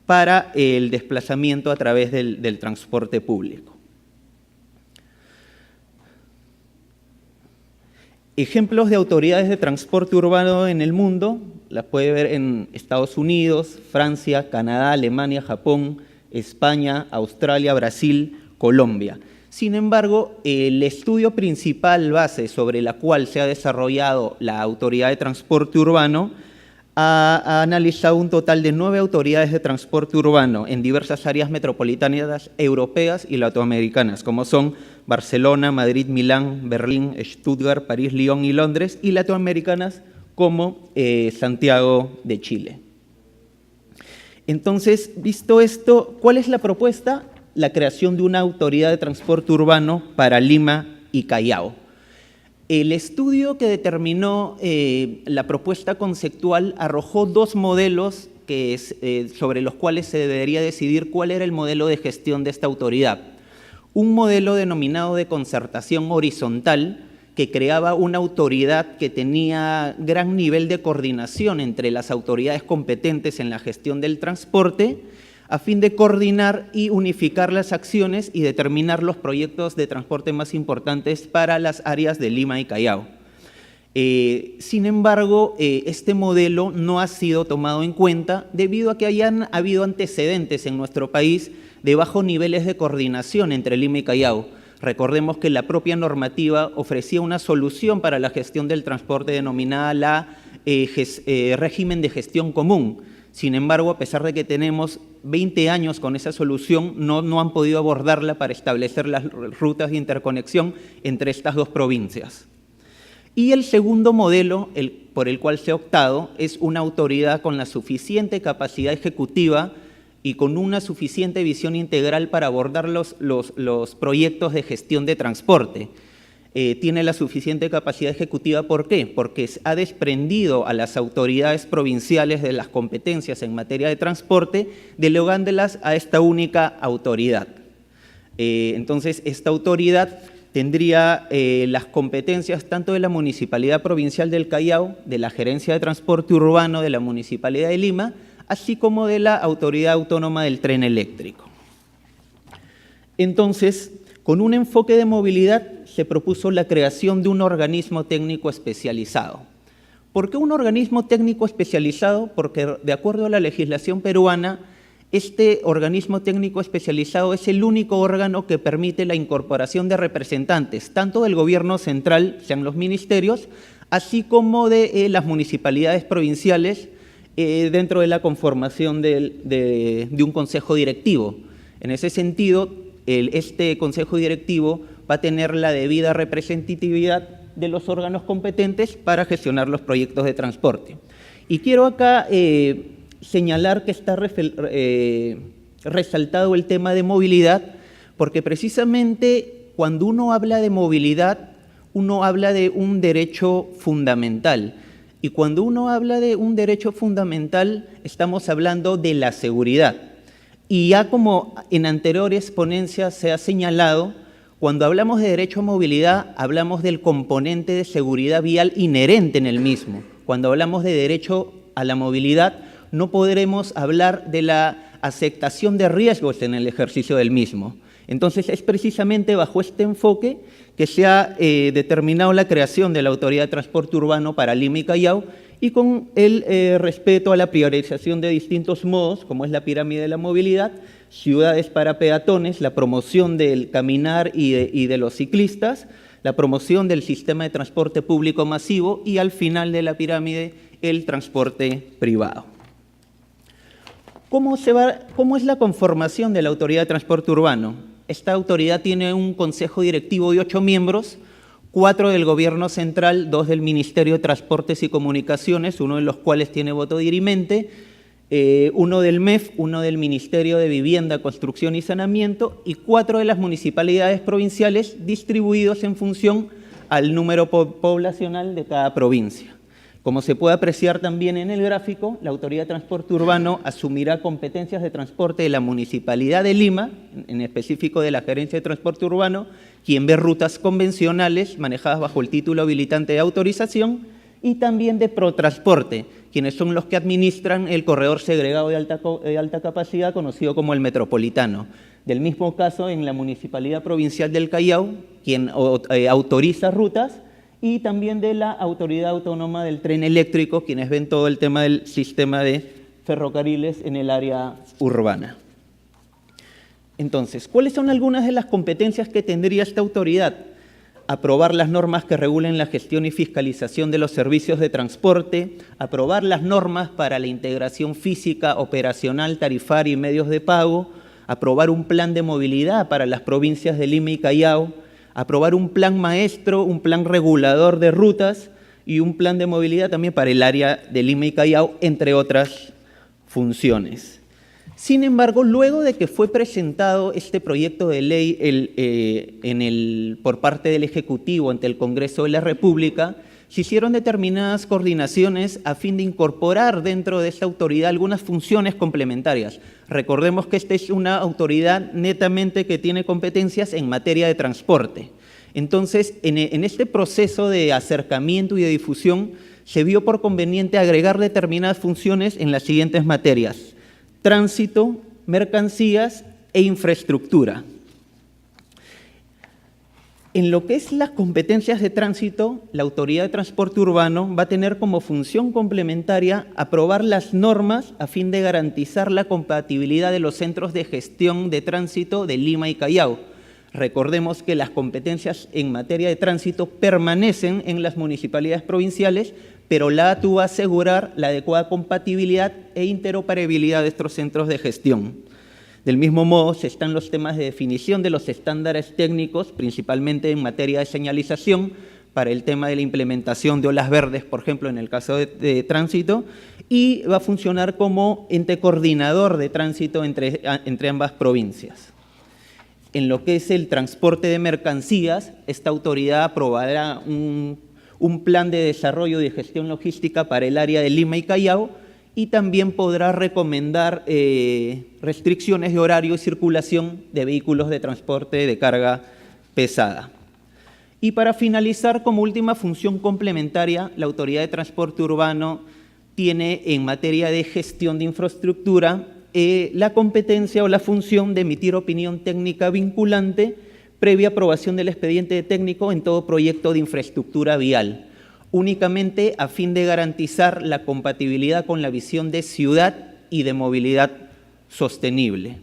para el desplazamiento a través del transporte público. Ejemplos de autoridades de transporte urbano en el mundo, las puede ver en Estados Unidos, Francia, Canadá, Alemania, Japón, España, Australia, Brasil, Colombia. Sin embargo, el estudio principal base sobre la cual se ha desarrollado la Autoridad de Transporte Urbano ha analizado un total de 9 autoridades de transporte urbano en diversas áreas metropolitanas europeas y latinoamericanas, como son Barcelona, Madrid, Milán, Berlín, Stuttgart, París, Lyon y Londres, y latinoamericanas como Santiago de Chile. Entonces, visto esto, ¿cuál es la propuesta? La creación de una autoridad de transporte urbano para Lima y Callao. El estudio que determinó la propuesta conceptual arrojó 2 modelos sobre los cuales se debería decidir cuál era el modelo de gestión de esta autoridad. Un modelo denominado de concertación horizontal, que creaba una autoridad que tenía gran nivel de coordinación entre las autoridades competentes en la gestión del transporte, a fin de coordinar y unificar las acciones y determinar los proyectos de transporte más importantes para las áreas de Lima y Callao. Sin embargo, este modelo no ha sido tomado en cuenta debido a que hayan habido antecedentes en nuestro país de bajos niveles de coordinación entre Lima y Callao. Recordemos que la propia normativa ofrecía una solución para la gestión del transporte denominada la régimen de gestión común. Sin embargo, a pesar de que tenemos 20 años con esa solución, no han podido abordarla para establecer las rutas de interconexión entre estas 2 provincias. Y el segundo modelo por el cual se ha optado es una autoridad con la suficiente capacidad ejecutiva y con una suficiente visión integral para abordar los proyectos de gestión de transporte. Tiene la suficiente capacidad ejecutiva, ¿por qué? Porque ha desprendido a las autoridades provinciales de las competencias en materia de transporte, delegándolas a esta única autoridad. Entonces, esta autoridad tendría las competencias tanto de la Municipalidad Provincial del Callao, de la Gerencia de Transporte Urbano de la Municipalidad de Lima, así como de la Autoridad Autónoma del Tren Eléctrico. Entonces, con un enfoque de movilidad se propuso la creación de un organismo técnico especializado. ¿Por qué un organismo técnico especializado? Porque de acuerdo a la legislación peruana, este organismo técnico especializado es el único órgano que permite la incorporación de representantes, tanto del gobierno central, sean los ministerios, así como de las municipalidades provinciales dentro de la conformación de un consejo directivo. En ese sentido, este consejo directivo va a tener la debida representatividad de los órganos competentes para gestionar los proyectos de transporte. Y quiero acá señalar que está resaltado el tema de movilidad, porque precisamente cuando uno habla de movilidad, uno habla de un derecho fundamental. Y cuando uno habla de un derecho fundamental, estamos hablando de la seguridad. Y ya como en anteriores ponencias se ha señalado, Cuando hablamos de derecho a movilidad, hablamos del componente de seguridad vial inherente en el mismo. Cuando hablamos de derecho a la movilidad, no podremos hablar de la aceptación de riesgos en el ejercicio del mismo. Entonces, es precisamente bajo este enfoque que se ha determinado la creación de la Autoridad de Transporte Urbano para Lima y Callao, y con el respeto a la priorización de distintos modos, como es la pirámide de la movilidad, ciudades para peatones, la promoción del caminar y de los ciclistas, la promoción del sistema de transporte público masivo y al final de la pirámide el transporte privado. ¿Cómo es la conformación de la Autoridad de Transporte Urbano? Esta autoridad tiene un consejo directivo de 8 miembros, 4 del Gobierno Central, 2 del Ministerio de Transportes y Comunicaciones, uno de los cuales tiene voto dirimente, 1 del MEF, 1 del Ministerio de Vivienda, Construcción y Saneamiento y 4 de las municipalidades provinciales distribuidos en función al número poblacional de cada provincia. Como se puede apreciar también en el gráfico, la Autoridad de Transporte Urbano asumirá competencias de transporte de la Municipalidad de Lima, en específico de la Gerencia de Transporte Urbano, quien ve rutas convencionales manejadas bajo el título habilitante de autorización, y también de Protransporte, quienes son los que administran el corredor segregado de alta capacidad, conocido como el Metropolitano. Del mismo caso, en la Municipalidad Provincial del Callao, quien autoriza rutas, y también de la Autoridad Autónoma del Tren Eléctrico, quienes ven todo el tema del sistema de ferrocarriles en el área urbana. Entonces, ¿cuáles son algunas de las competencias que tendría esta autoridad? Aprobar las normas que regulen la gestión y fiscalización de los servicios de transporte, aprobar las normas para la integración física, operacional, tarifaria y medios de pago, aprobar un plan de movilidad para las provincias de Lima y Callao, aprobar un plan maestro, un plan regulador de rutas y un plan de movilidad también para el área de Lima y Callao, entre otras funciones. Sin embargo, luego de que fue presentado este proyecto de ley por parte del Ejecutivo ante el Congreso de la República, se hicieron determinadas coordinaciones a fin de incorporar dentro de esta autoridad algunas funciones complementarias. Recordemos que esta es una autoridad netamente que tiene competencias en materia de transporte. Entonces, en este proceso de acercamiento y de difusión, se vio por conveniente agregar determinadas funciones en las siguientes materias: tránsito, mercancías e infraestructura. En lo que es las competencias de tránsito, la Autoridad de Transporte Urbano va a tener como función complementaria aprobar las normas a fin de garantizar la compatibilidad de los centros de gestión de tránsito de Lima y Callao. Recordemos que las competencias en materia de tránsito permanecen en las municipalidades provinciales, pero la ATU va a asegurar la adecuada compatibilidad e interoperabilidad de estos centros de gestión. Del mismo modo, se están los temas de definición de los estándares técnicos, principalmente en materia de señalización, para el tema de la implementación de olas verdes, por ejemplo, en el caso de tránsito, y va a funcionar como ente coordinador de tránsito entre ambas provincias. En lo que es el transporte de mercancías, esta autoridad aprobará un plan de desarrollo y de gestión logística para el área de Lima y Callao, y también podrá recomendar restricciones de horario y circulación de vehículos de transporte de carga pesada. Y para finalizar, como última función complementaria, la Autoridad de Transporte Urbano tiene en materia de gestión de infraestructura la competencia o la función de emitir opinión técnica vinculante previa aprobación del expediente técnico en todo proyecto de infraestructura vial, únicamente a fin de garantizar la compatibilidad con la visión de ciudad y de movilidad sostenible.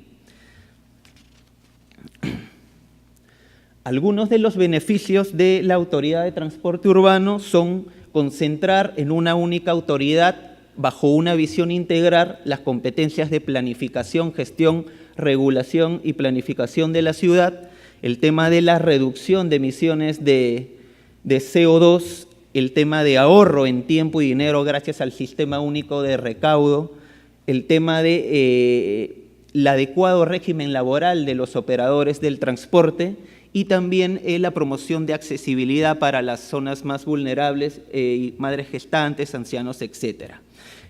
Algunos de los beneficios de la Autoridad de Transporte Urbano son concentrar en una única autoridad, bajo una visión integral, las competencias de planificación, gestión, regulación y planificación de la ciudad, el tema de la reducción de emisiones de CO2, el tema de ahorro en tiempo y dinero gracias al sistema único de recaudo, el tema de el adecuado régimen laboral de los operadores del transporte y también la promoción de accesibilidad para las zonas más vulnerables, madres gestantes, ancianos, etc.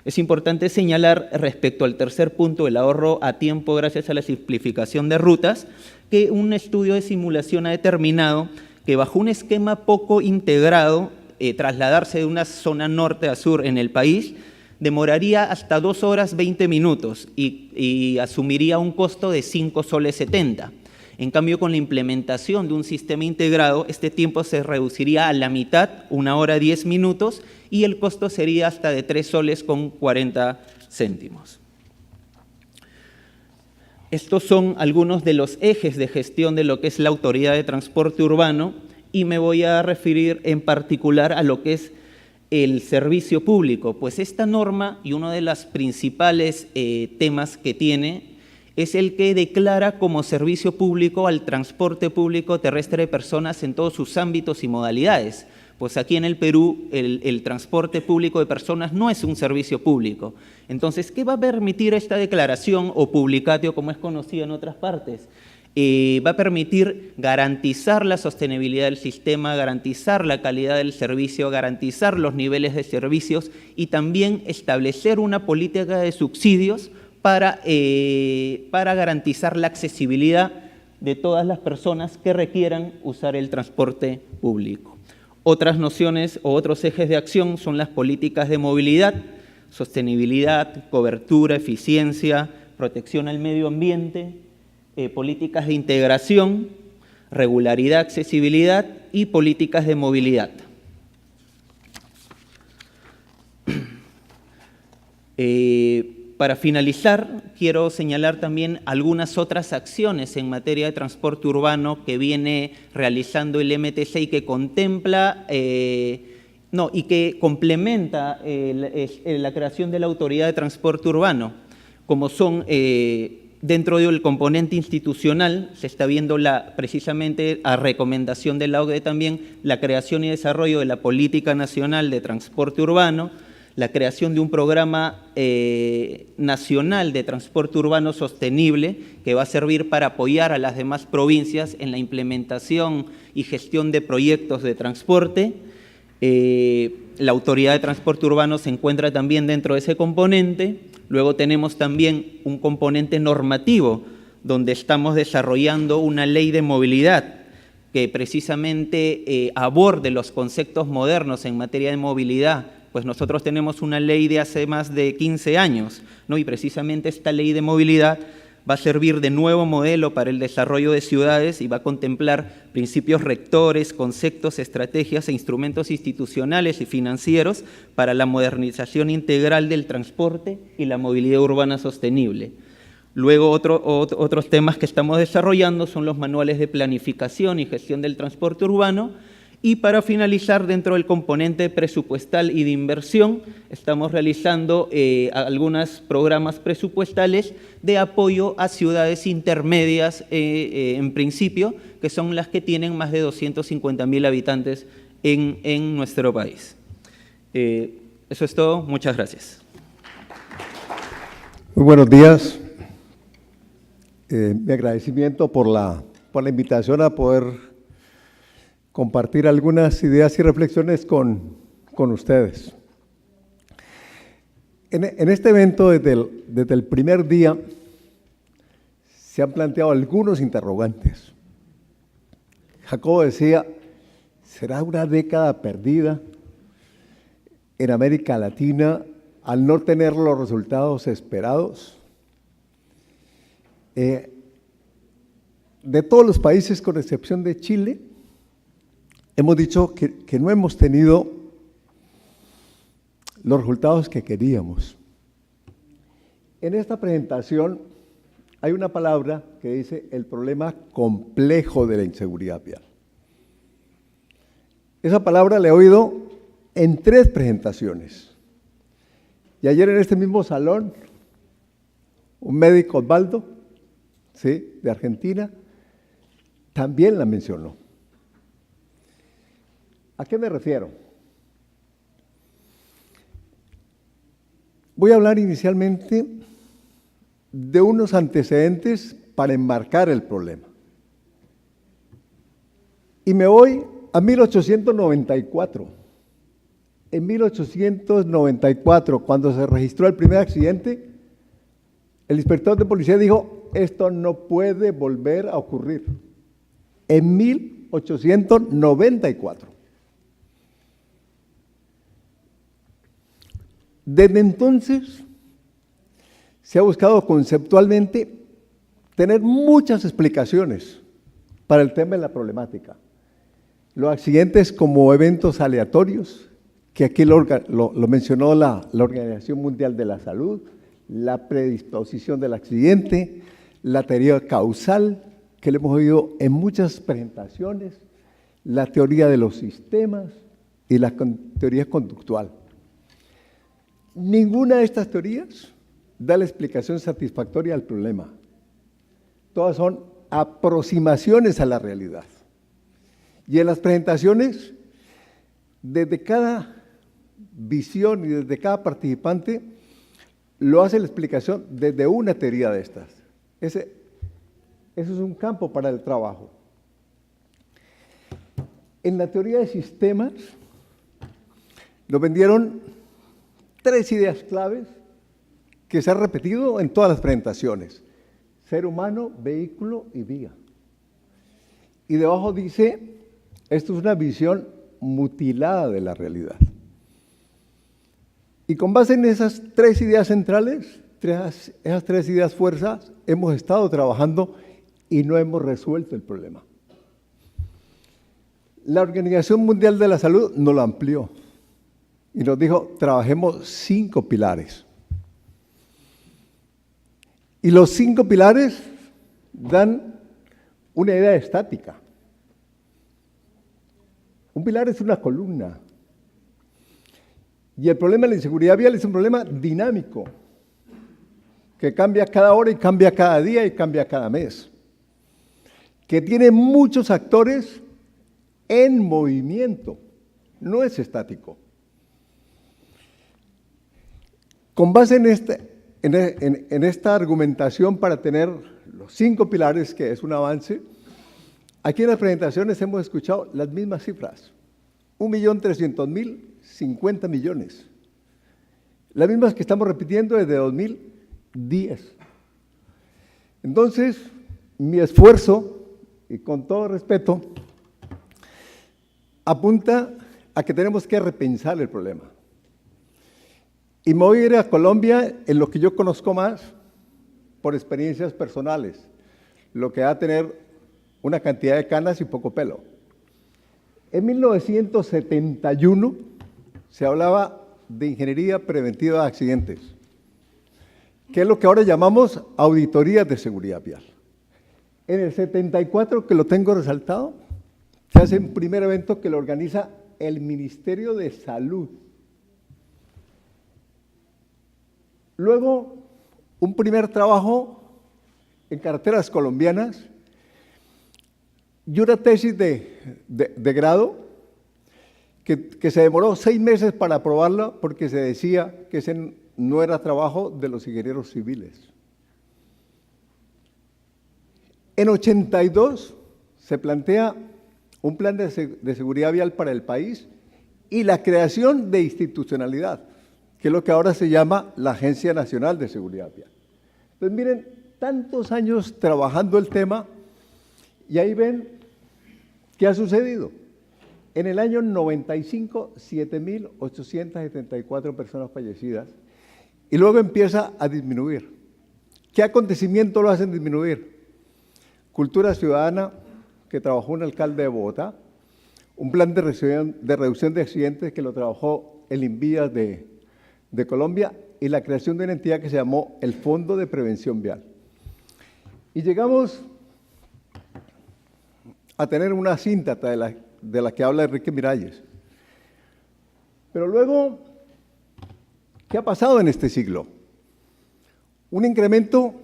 Es importante señalar respecto al tercer punto, el ahorro a tiempo gracias a la simplificación de rutas, que un estudio de simulación ha determinado que bajo un esquema poco integrado, trasladarse de una zona norte a sur en el país demoraría hasta 2 horas 20 minutos y asumiría un costo de 5 soles 70. En cambio, con la implementación de un sistema integrado, este tiempo se reduciría a la mitad, 1 hora 10 minutos, y el costo sería hasta de 3 soles con 40 céntimos. Estos son algunos de los ejes de gestión de lo que es la Autoridad de Transporte Urbano, y me voy a referir en particular a lo que es el servicio público, pues esta norma y uno de los principales temas que tiene es el que declara como servicio público al transporte público terrestre de personas en todos sus ámbitos y modalidades. Pues aquí en el Perú el transporte público de personas no es un servicio público. Entonces, ¿qué va a permitir esta declaración o publicatio, como es conocido en otras partes? Va a permitir garantizar la sostenibilidad del sistema, garantizar la calidad del servicio, garantizar los niveles de servicios y también establecer una política de subsidios para garantizar la accesibilidad de todas las personas que requieran usar el transporte público. Otras nociones o otros ejes de acción son las políticas de movilidad, sostenibilidad, cobertura, eficiencia, protección al medio ambiente, políticas de integración, regularidad, accesibilidad y políticas de movilidad. Para finalizar, quiero señalar también algunas otras acciones en materia de transporte urbano que viene realizando el MTC y que contempla, y que complementa la creación de la Autoridad de Transporte Urbano, como son, dentro del componente institucional, se está viendo precisamente a recomendación de la OCDE también, la creación y desarrollo de la Política Nacional de Transporte Urbano, la creación de un programa nacional de transporte urbano sostenible que va a servir para apoyar a las demás provincias en la implementación y gestión de proyectos de transporte. La Autoridad de Transporte Urbano se encuentra también dentro de ese componente. Luego tenemos también un componente normativo donde estamos desarrollando una ley de movilidad que precisamente aborde los conceptos modernos en materia de movilidad. Pues nosotros tenemos una ley de hace más de 15 años, ¿no? Y precisamente esta ley de movilidad va a servir de nuevo modelo para el desarrollo de ciudades y va a contemplar principios rectores, conceptos, estrategias e instrumentos institucionales y financieros para la modernización integral del transporte y la movilidad urbana sostenible. Luego, otros temas que estamos desarrollando son los manuales de planificación y gestión del transporte urbano. Y para finalizar, dentro del componente presupuestal y de inversión, estamos realizando algunos programas presupuestales de apoyo a ciudades intermedias, en principio, que son las que tienen más de 250.000 habitantes en nuestro país. Eso es todo. Muchas gracias. Muy buenos días. Mi agradecimiento por la invitación a poder compartir algunas ideas y reflexiones con ustedes. En este evento, desde el primer día, se han planteado algunos interrogantes. Jacobo decía, ¿será una década perdida en América Latina al no tener los resultados esperados? De todos los países, con excepción de Chile, hemos dicho que no hemos tenido los resultados que queríamos. En esta presentación hay una palabra que dice el problema complejo de la inseguridad vial. Esa palabra la he oído en 3 presentaciones. Y ayer en este mismo salón, un médico, Osvaldo, ¿sí?, de Argentina, también la mencionó. ¿A qué me refiero? Voy a hablar inicialmente de unos antecedentes para enmarcar el problema. Y me voy a 1894. En 1894, cuando se registró el primer accidente, el inspector de policía dijo, esto no puede volver a ocurrir. En 1894. Desde entonces se ha buscado conceptualmente tener muchas explicaciones para el tema de la problemática. Los accidentes como eventos aleatorios, que aquí lo mencionó la Organización Mundial de la Salud, la predisposición del accidente, la teoría causal, que le hemos oído en muchas presentaciones, la teoría de los sistemas y la teoría conductual. Ninguna de estas teorías da la explicación satisfactoria al problema. Todas son aproximaciones a la realidad. Y en las presentaciones, desde cada visión y desde cada participante, lo hace la explicación desde una teoría de estas. Eso es un campo para el trabajo. En la teoría de sistemas, nos vendieron 3 ideas claves que se han repetido en todas las presentaciones: ser humano, vehículo y vía. Y debajo dice, esto es una visión mutilada de la realidad. Y con base en esas 3 ideas centrales, esas 3 ideas fuerzas, hemos estado trabajando y no hemos resuelto el problema. La Organización Mundial de la Salud nos lo amplió y nos dijo, trabajemos 5 pilares. Y los 5 pilares dan una idea estática. Un pilar es una columna. Y el problema de la inseguridad vial es un problema dinámico, que cambia cada hora y cambia cada día y cambia cada mes, que tiene muchos actores en movimiento, no es estático. Con base en esta argumentación para tener los 5 pilares, que es un avance, aquí en las presentaciones hemos escuchado las mismas cifras: 1.300.000, 50 millones. Las mismas que estamos repitiendo desde 2010. Entonces, mi esfuerzo, y con todo respeto, apunta a que tenemos que repensar el problema. Y me voy a ir a Colombia en lo que yo conozco más por experiencias personales, lo que va a tener una cantidad de canas y poco pelo. En 1971 se hablaba de ingeniería preventiva de accidentes, que es lo que ahora llamamos auditorías de seguridad vial. En el 74, que lo tengo resaltado, se hace un primer evento que lo organiza el Ministerio de Salud. Luego, un primer trabajo en carreteras colombianas y una tesis de grado que se demoró 6 meses para aprobarla porque se decía que ese no era trabajo de los ingenieros civiles. En 82 se plantea un plan de seguridad vial para el país y la creación de institucionalidad, que es lo que ahora se llama la Agencia Nacional de Seguridad Vial. Pues miren, tantos años trabajando el tema y ahí ven qué ha sucedido. En el año 95, 7.874 personas fallecidas y luego empieza a disminuir. ¿Qué acontecimiento lo hacen disminuir? Cultura Ciudadana, que trabajó un alcalde de Bogotá, un plan de reducción de accidentes que lo trabajó el INVIAS de Colombia y la creación de una entidad que se llamó el Fondo de Prevención Vial. Y llegamos a tener una síntata de la que habla Enrique Miralles. Pero luego, ¿qué ha pasado en este siglo? Un incremento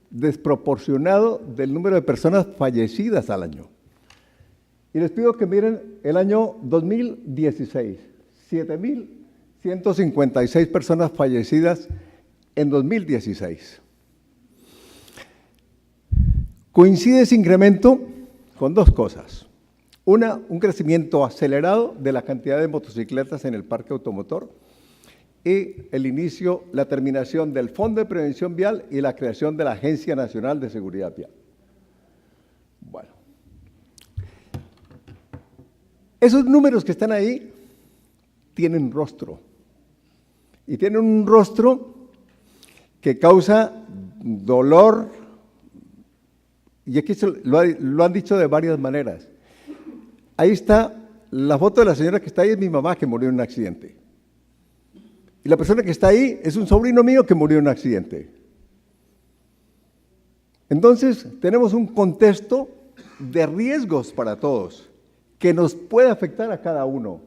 desproporcionado del número de personas fallecidas al año. Y les pido que miren el año 2016, 7.156 personas fallecidas en 2016. Coincide ese incremento con 2 cosas. un crecimiento acelerado de la cantidad de motocicletas en el parque automotor y la terminación del Fondo de Prevención Vial y la creación de la Agencia Nacional de Seguridad Vial. Bueno, esos números que están ahí tienen rostro, y tienen un rostro que causa dolor, y aquí lo han dicho de varias maneras. Ahí está la foto de la señora que está ahí, es mi mamá que murió en un accidente. Y la persona que está ahí es un sobrino mío que murió en un accidente. Entonces, tenemos un contexto de riesgos para todos, que nos puede afectar a cada uno.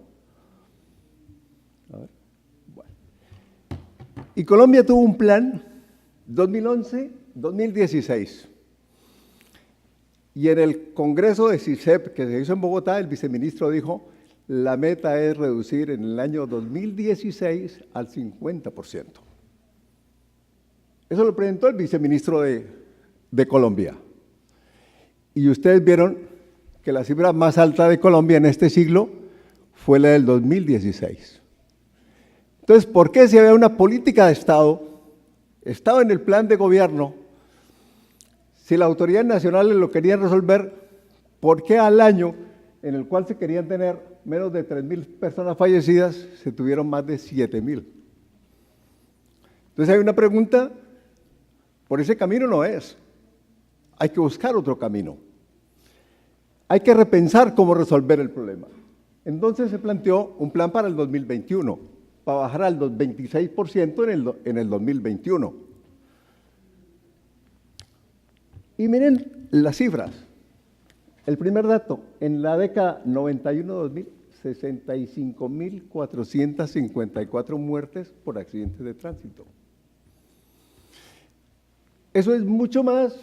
A ver. Bueno. Y Colombia tuvo un plan 2011-2016. Y en el Congreso de CICEP, que se hizo en Bogotá, el viceministro dijo, la meta es reducir en el año 2016 al 50%. Eso lo presentó el viceministro de Colombia. Y ustedes vieron que la cifra más alta de Colombia en este siglo fue la del 2016. Entonces, ¿por qué si había una política de Estado, estaba en el plan de gobierno, si las autoridades nacionales lo querían resolver, ¿por qué al año en el cual se querían tener menos de 3.000 personas fallecidas, se tuvieron más de 7.000? Entonces hay una pregunta, por ese camino no es. Hay que buscar otro camino. Hay que repensar cómo resolver el problema. Entonces se planteó un plan para el 2021, para bajar al 26% en el 2021. Y miren las cifras. El primer dato, en la década 91-2000, 65.454 muertes por accidentes de tránsito. Eso es mucho más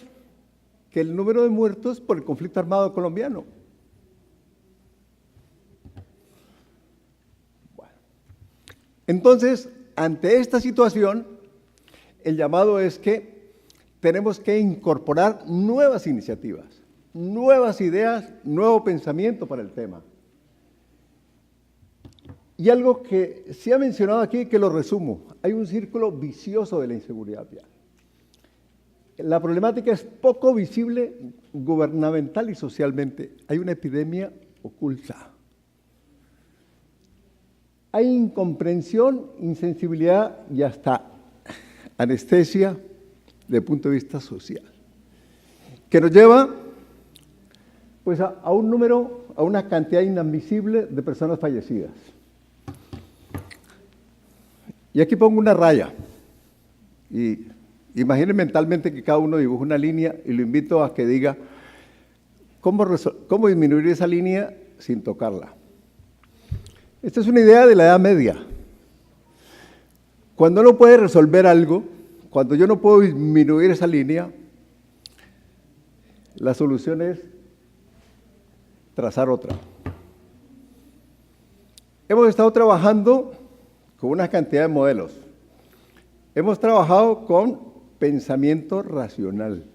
que el número de muertos por el conflicto armado colombiano. Bueno. Entonces, ante esta situación, el llamado es que tenemos que incorporar nuevas iniciativas, nuevas ideas, nuevo pensamiento para el tema. Y algo que se ha mencionado aquí, que lo resumo, hay un círculo vicioso de la inseguridad vial. La problemática es poco visible gubernamental y socialmente. Hay una epidemia oculta. Hay incomprensión, insensibilidad y hasta anestesia desde el punto de vista social, que nos lleva pues a un número, a una cantidad inadmisible de personas fallecidas. Y aquí pongo una raya, y imaginen mentalmente que cada uno dibuja una línea, y lo invito a que diga cómo disminuir esa línea sin tocarla. Esta es una idea de la Edad Media. Cuando uno puede resolver algo, cuando yo no puedo disminuir esa línea, la solución es trazar otra. Hemos estado trabajando con una cantidad de modelos. Hemos trabajado con pensamiento racional.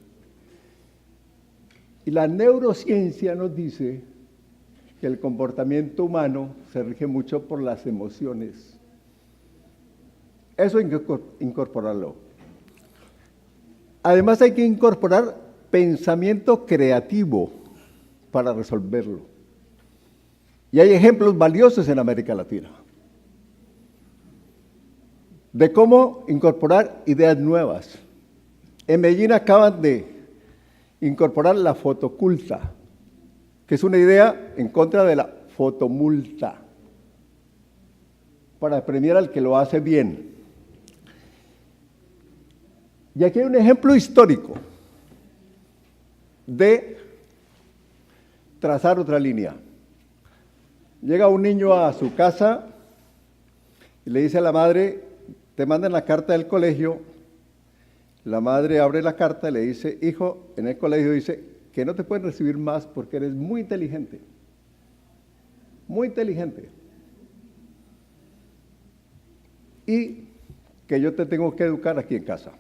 Y la neurociencia nos dice que el comportamiento humano se rige mucho por las emociones. Eso hay que incorporarlo. Además hay que incorporar pensamiento creativo para resolverlo. Y hay ejemplos valiosos en América Latina de cómo incorporar ideas nuevas. En Medellín acaban de incorporar la fotoculta, que es una idea en contra de la fotomulta, para premiar al que lo hace bien. Y aquí hay un ejemplo histórico de trazar otra línea. Llega un niño a su casa y le dice a la madre, te mandan la carta del colegio. La madre abre la carta y le dice, hijo, en el colegio dice que no te pueden recibir más porque eres muy inteligente. Muy inteligente. Y que yo te tengo que educar aquí en casa.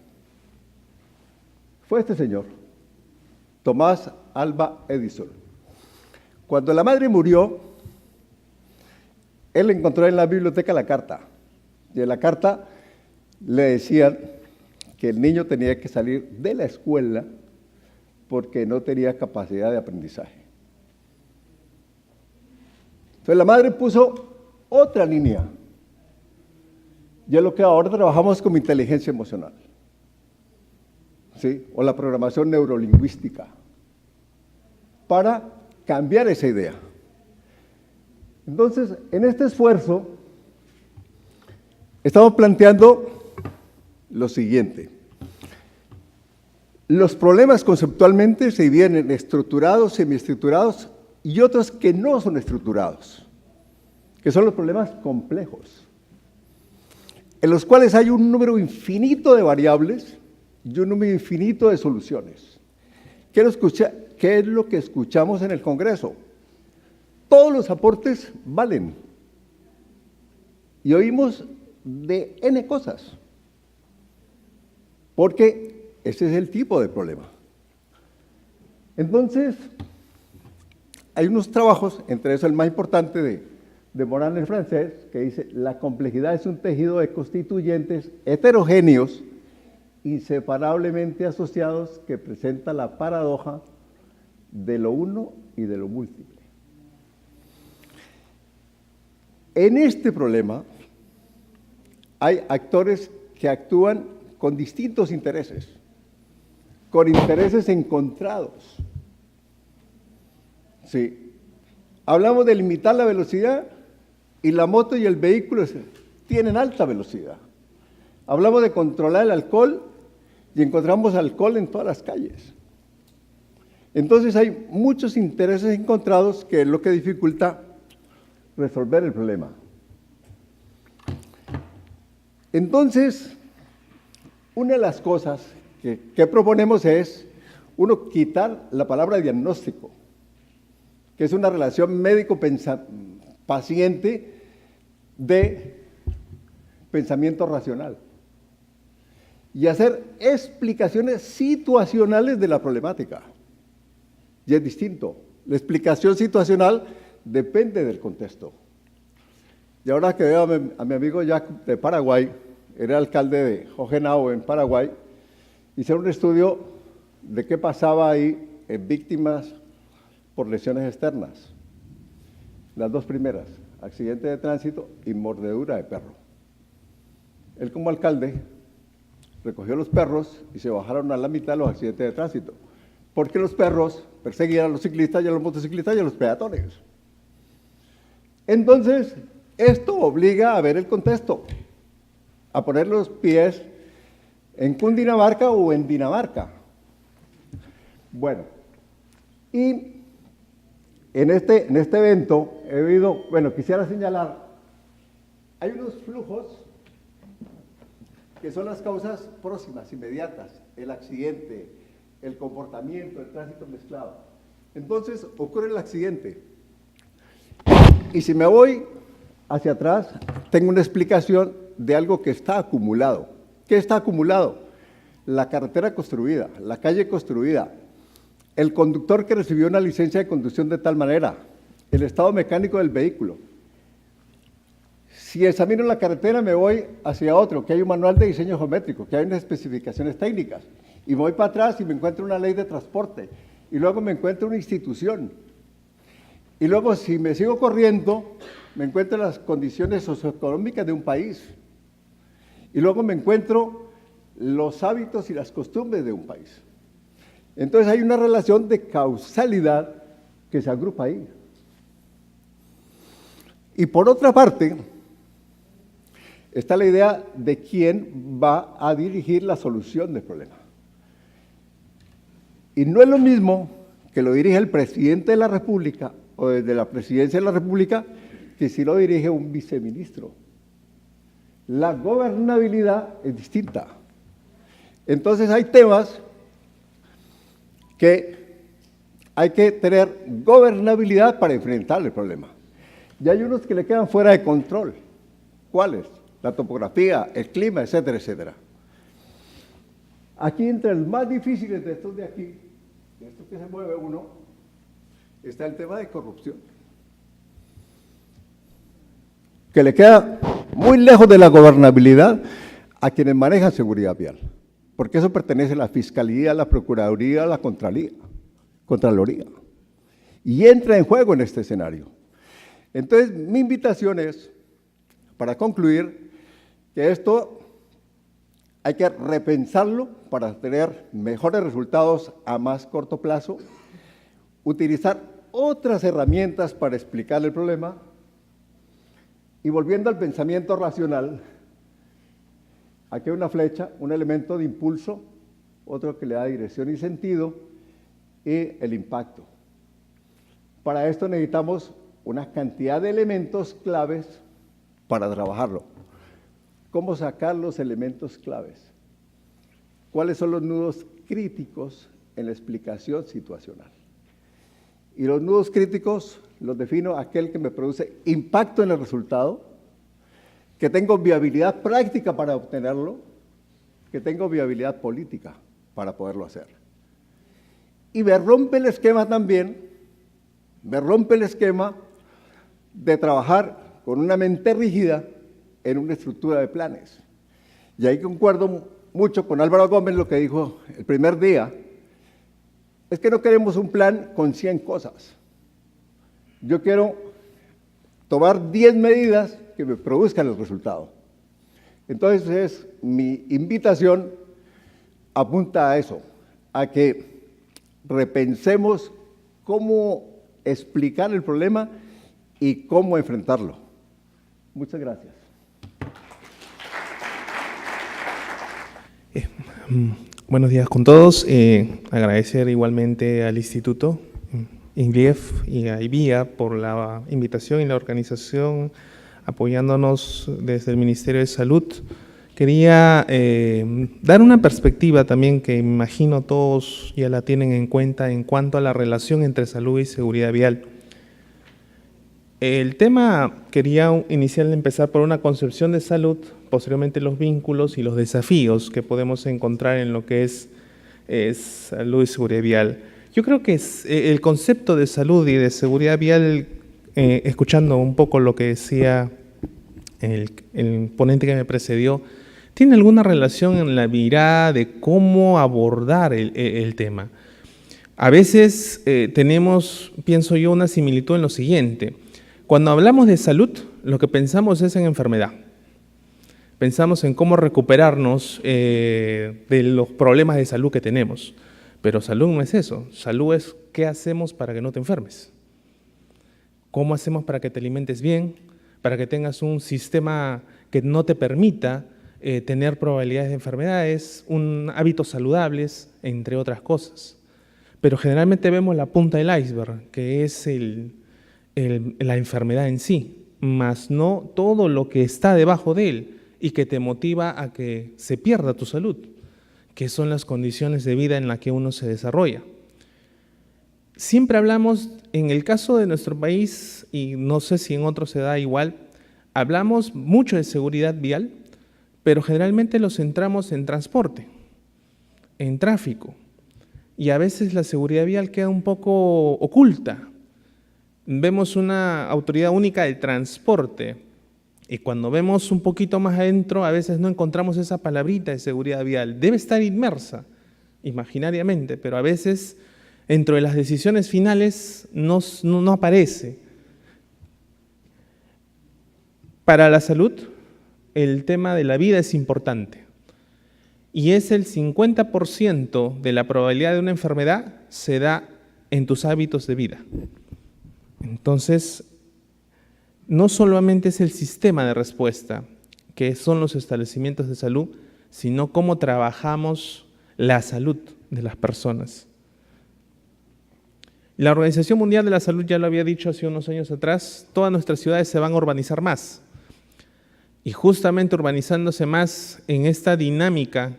Fue este señor, Tomás Alva Edison. Cuando la madre murió, él encontró en la biblioteca la carta. Y en la carta le decían que el niño tenía que salir de la escuela porque no tenía capacidad de aprendizaje. Entonces la madre puso otra línea. Y es lo que ahora trabajamos como inteligencia emocional, ¿sí? O la programación neurolingüística, para cambiar esa idea. Entonces, en este esfuerzo, estamos planteando lo siguiente. Los problemas conceptualmente se dividen en estructurados, semiestructurados y otros que no son estructurados, que son los problemas complejos, en los cuales hay un número infinito de variables y un número infinito de soluciones. ¿Qué es lo que escuchamos en el Congreso? Todos los aportes valen. Y oímos de N cosas, porque ese es el tipo de problema. Entonces, hay unos trabajos, entre esos el más importante de Morin, el francés, que dice: la complejidad es un tejido de constituyentes heterogéneos, inseparablemente asociados, que presenta la paradoja de lo uno y de lo múltiple. En este problema hay actores que actúan con distintos intereses, con intereses encontrados. Sí. Hablamos de limitar la velocidad y la moto y el vehículo tienen alta velocidad. Hablamos de controlar el alcohol y encontramos alcohol en todas las calles. Entonces hay muchos intereses encontrados, que es lo que dificulta resolver el problema. Entonces, una de las cosas que proponemos es, uno, quitar la palabra diagnóstico, que es una relación médico-paciente de pensamiento racional, y hacer explicaciones situacionales de la problemática. Y es distinto. La explicación situacional depende del contexto. Y ahora que veo a mi amigo Jack de Paraguay, era alcalde de Hohenau en Paraguay, hicieron un estudio de qué pasaba ahí en víctimas por lesiones externas. Las dos primeras, accidente de tránsito y mordedura de perro. Él, como alcalde, recogió los perros y se bajaron a la mitad de los accidentes de tránsito, porque los perros perseguían a los ciclistas y a los motociclistas y a los peatones. Entonces, esto obliga a ver el contexto, a poner los pies en Cundinamarca o en Dinamarca. Bueno, y en este evento he oído, quisiera señalar, hay unos flujos que son las causas próximas, inmediatas, el accidente, el comportamiento, el tránsito mezclado. Entonces ocurre el accidente. Y si me voy hacia atrás, tengo una explicación de algo que está acumulado. ¿Qué está acumulado? La carretera construida, la calle construida, el conductor que recibió una licencia de conducción de tal manera, el estado mecánico del vehículo. Si examino la carretera, me voy hacia otro, que hay un manual de diseño geométrico, que hay unas especificaciones técnicas, y me voy para atrás y me encuentro una ley de transporte, y luego me encuentro una institución. Y luego, si me sigo corriendo, me encuentro las condiciones socioeconómicas de un país. Y luego me encuentro los hábitos y las costumbres de un país. Entonces hay una relación de causalidad que se agrupa ahí. Y por otra parte, está la idea de quién va a dirigir la solución del problema. Y no es lo mismo que lo dirige el presidente de la República o desde la presidencia de la República que si lo dirige un viceministro. La gobernabilidad es distinta. Entonces hay temas que hay que tener gobernabilidad para enfrentar el problema. Y hay unos que le quedan fuera de control. ¿Cuáles? La topografía, el clima, etcétera, etcétera. Aquí, entre los más difíciles de estos de aquí, de estos que se mueve uno, está el tema de corrupción, que le queda muy lejos de la gobernabilidad a quienes manejan seguridad vial, porque eso pertenece a la Fiscalía, a la Procuraduría, a la Contraloría, y entra en juego en este escenario. Entonces, mi invitación es, para concluir, que esto hay que repensarlo para tener mejores resultados a más corto plazo, utilizar otras herramientas para explicar el problema y volviendo al pensamiento racional, aquí hay una flecha, un elemento de impulso, otro que le da dirección y sentido y el impacto. Para esto necesitamos una cantidad de elementos claves para trabajarlo. ¿Cómo sacar los elementos claves? ¿Cuáles son los nudos críticos en la explicación situacional? Y los nudos críticos los defino aquel que me produce impacto en el resultado, que tengo viabilidad práctica para obtenerlo, que tengo viabilidad política para poderlo hacer. Y me rompe el esquema también, me rompe el esquema de trabajar con una mente rígida en una estructura de planes. Y ahí concuerdo mucho con Álvaro Gómez lo que dijo el primer día, es que no queremos un plan con 100 cosas. Yo quiero tomar 10 medidas que me produzcan el resultado. Entonces, mi invitación apunta a eso, a que repensemos cómo explicar el problema y cómo enfrentarlo. Muchas gracias. Buenos días con todos. Agradecer igualmente al Instituto INGLIEF y a IBIA por la invitación y la organización, apoyándonos desde el Ministerio de Salud. Quería dar una perspectiva también que imagino todos ya la tienen en cuenta en cuanto a la relación entre salud y seguridad vial. El tema quería empezar por una concepción de salud, posteriormente los vínculos y los desafíos que podemos encontrar en lo que es salud y seguridad vial. Yo creo que el concepto de salud y de seguridad vial, escuchando un poco lo que decía el ponente que me precedió, tiene alguna relación en la mirada de cómo abordar el tema. A veces tenemos, pienso yo, una similitud en lo siguiente. Cuando hablamos de salud, lo que pensamos es en enfermedad. Pensamos en cómo recuperarnos de los problemas de salud que tenemos. Pero salud no es eso. Salud es qué hacemos para que no te enfermes. ¿Cómo hacemos para que te alimentes bien? Para que tengas un sistema que no te permita tener probabilidades de enfermedades, hábitos saludables, entre otras cosas. Pero generalmente vemos la punta del iceberg, que es la enfermedad en sí, más no todo lo que está debajo de él y que te motiva a que se pierda tu salud, que son las condiciones de vida en las que uno se desarrolla. Siempre hablamos, en el caso de nuestro país, y no sé si en otros se da igual, hablamos mucho de seguridad vial, pero generalmente lo centramos en transporte, en tráfico, y a veces la seguridad vial queda un poco oculta. Vemos una autoridad única del transporte y cuando vemos un poquito más adentro a veces no encontramos esa palabrita de seguridad vial. Debe estar inmersa imaginariamente, pero a veces dentro de las decisiones finales no aparece. Para la salud, el tema de la vida es importante y es el 50% de la probabilidad de una enfermedad se da en tus hábitos de vida. Entonces, no solamente es el sistema de respuesta, que son los establecimientos de salud, sino cómo trabajamos la salud de las personas. La Organización Mundial de la Salud ya lo había dicho hace unos años atrás, todas nuestras ciudades se van a urbanizar más. Y justamente urbanizándose más en esta dinámica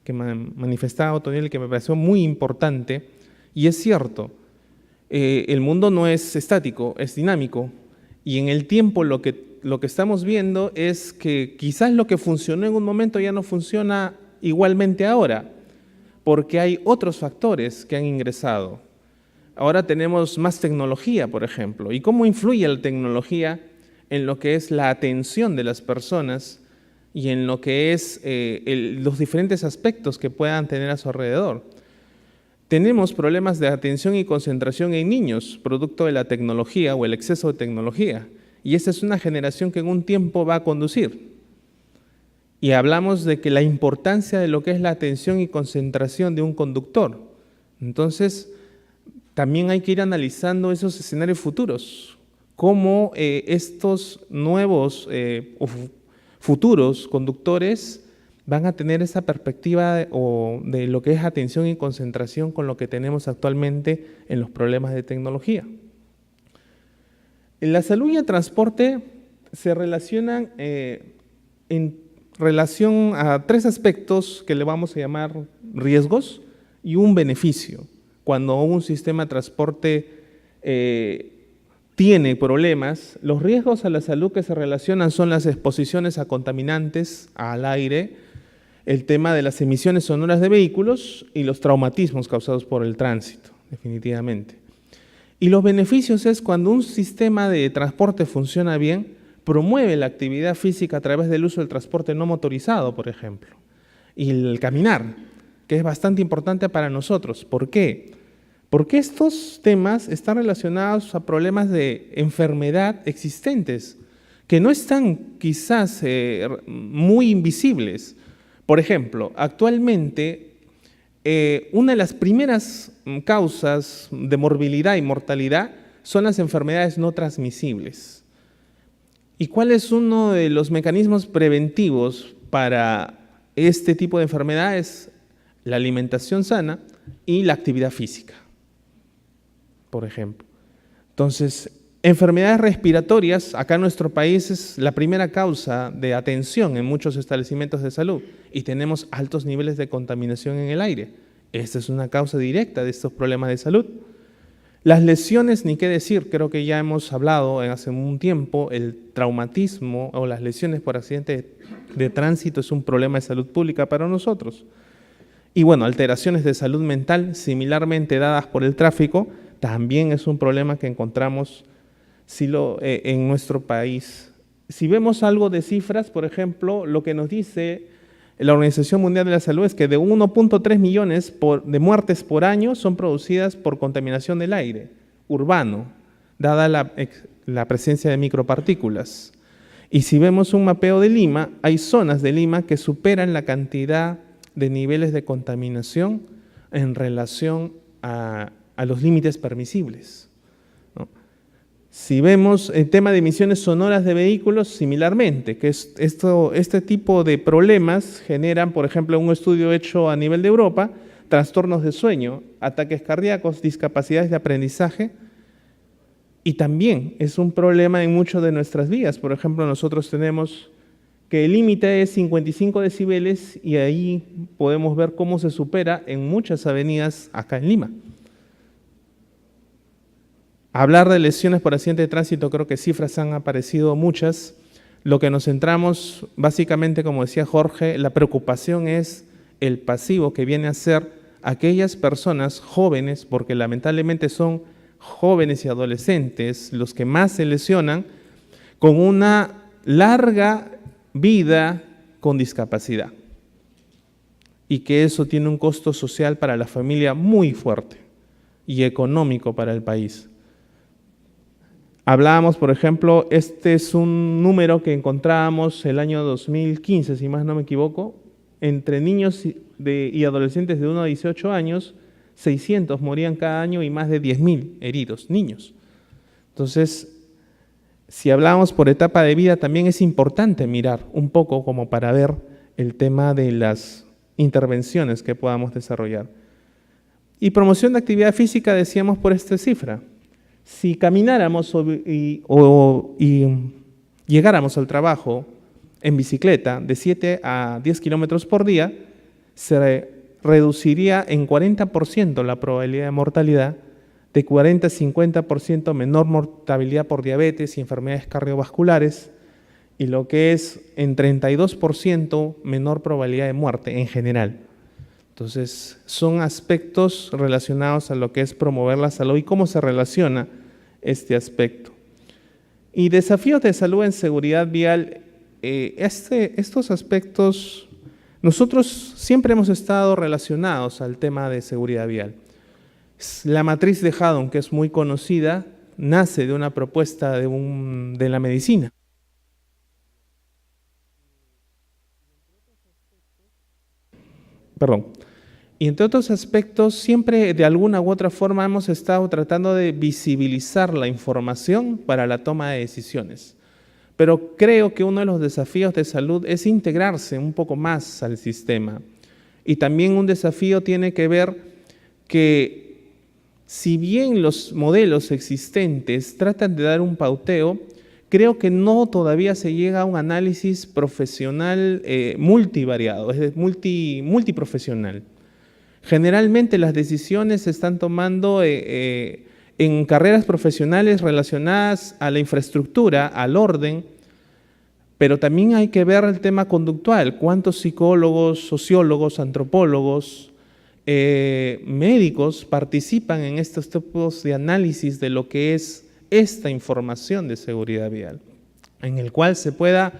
que manifestaba Otoniel, que me pareció muy importante, y es cierto, el mundo no es estático, es dinámico, y en el tiempo lo que estamos viendo es que quizás lo que funcionó en un momento ya no funciona igualmente ahora, porque hay otros factores que han ingresado. Ahora tenemos más tecnología, por ejemplo. ¿Y cómo influye la tecnología en lo que es la atención de las personas y en lo que es los diferentes aspectos que puedan tener a su alrededor? Tenemos problemas de atención y concentración en niños, producto de la tecnología o el exceso de tecnología. Y esta es una generación que en un tiempo va a conducir. Y hablamos de que la importancia de lo que es la atención y concentración de un conductor. Entonces, también hay que ir analizando esos escenarios futuros, cómo estos nuevos futuros conductores van a tener esa perspectiva de lo que es atención y concentración con lo que tenemos actualmente en los problemas de tecnología. En la salud y el transporte se relacionan en relación a tres aspectos que le vamos a llamar riesgos y un beneficio. Cuando un sistema de transporte tiene problemas, los riesgos a la salud que se relacionan son las exposiciones a contaminantes, al aire, el tema de las emisiones sonoras de vehículos y los traumatismos causados por el tránsito, definitivamente. Y los beneficios es cuando un sistema de transporte funciona bien, promueve la actividad física a través del uso del transporte no motorizado, por ejemplo, y el caminar, que es bastante importante para nosotros. ¿Por qué? Porque estos temas están relacionados a problemas de enfermedad existentes, que no están quizás muy invisibles. Por ejemplo, actualmente una de las primeras causas de morbilidad y mortalidad son las enfermedades no transmisibles. ¿Y cuál es uno de los mecanismos preventivos para este tipo de enfermedades? La alimentación sana y la actividad física, por ejemplo. Entonces, enfermedades respiratorias, acá en nuestro país es la primera causa de atención en muchos establecimientos de salud y tenemos altos niveles de contaminación en el aire. Esta es una causa directa de estos problemas de salud. Las lesiones, ni qué decir, creo que ya hemos hablado hace un tiempo, el traumatismo o las lesiones por accidente de tránsito es un problema de salud pública para nosotros. Y bueno, alteraciones de salud mental similarmente dadas por el tráfico, también es un problema que encontramos en nuestro país. Si vemos algo de cifras, por ejemplo, lo que nos dice la Organización Mundial de la Salud es que de 1.3 millones de muertes por año son producidas por contaminación del aire urbano, dada la presencia de micropartículas. Y si vemos un mapeo de Lima, hay zonas de Lima que superan la cantidad de niveles de contaminación en relación a los límites permisibles, ¿no? Si vemos el tema de emisiones sonoras de vehículos, similarmente, que este tipo de problemas generan, por ejemplo, un estudio hecho a nivel de Europa, trastornos de sueño, ataques cardíacos, discapacidades de aprendizaje, y también es un problema en muchas de nuestras vías. Por ejemplo, nosotros tenemos que el límite es 55 decibeles y ahí podemos ver cómo se supera en muchas avenidas acá en Lima. Hablar de lesiones por accidente de tránsito, creo que cifras han aparecido muchas. Lo que nos centramos, básicamente, como decía Jorge, la preocupación es el pasivo que viene a ser aquellas personas jóvenes, porque lamentablemente son jóvenes y adolescentes los que más se lesionan, con una larga vida con discapacidad. Y que eso tiene un costo social para la familia muy fuerte y económico para el país. Hablábamos, por ejemplo, este es un número que encontrábamos el año 2015, si más no me equivoco, entre niños y adolescentes de 1 a 18 años, 600 morían cada año y más de 10.000 heridos, niños. Entonces, si hablamos por etapa de vida, también es importante mirar un poco como para ver el tema de las intervenciones que podamos desarrollar. Y promoción de actividad física, decíamos por esta cifra. Si camináramos y llegáramos al trabajo en bicicleta de 7 a 10 kilómetros por día, se reduciría en 40% la probabilidad de mortalidad, de 40 a 50% menor mortalidad por diabetes y enfermedades cardiovasculares, y lo que es en 32% menor probabilidad de muerte en general. Entonces, son aspectos relacionados a lo que es promover la salud y cómo se relaciona este aspecto. Y desafíos de salud en seguridad vial, estos aspectos, nosotros siempre hemos estado relacionados al tema de seguridad vial. La matriz de Haddon, que es muy conocida, nace de una propuesta de la medicina. Y entre otros aspectos, siempre de alguna u otra forma hemos estado tratando de visibilizar la información para la toma de decisiones. Pero creo que uno de los desafíos de salud es integrarse un poco más al sistema. Y también un desafío tiene que ver que, si bien los modelos existentes tratan de dar un pauteo, creo que no todavía se llega a un análisis profesional multivariado, es decir, multiprofesional. Generalmente las decisiones se están tomando en carreras profesionales relacionadas a la infraestructura, al orden, pero también hay que ver el tema conductual. ¿Cuántos psicólogos, sociólogos, antropólogos, médicos participan en estos tipos de análisis de lo que es esta información de seguridad vial, en el cual se pueda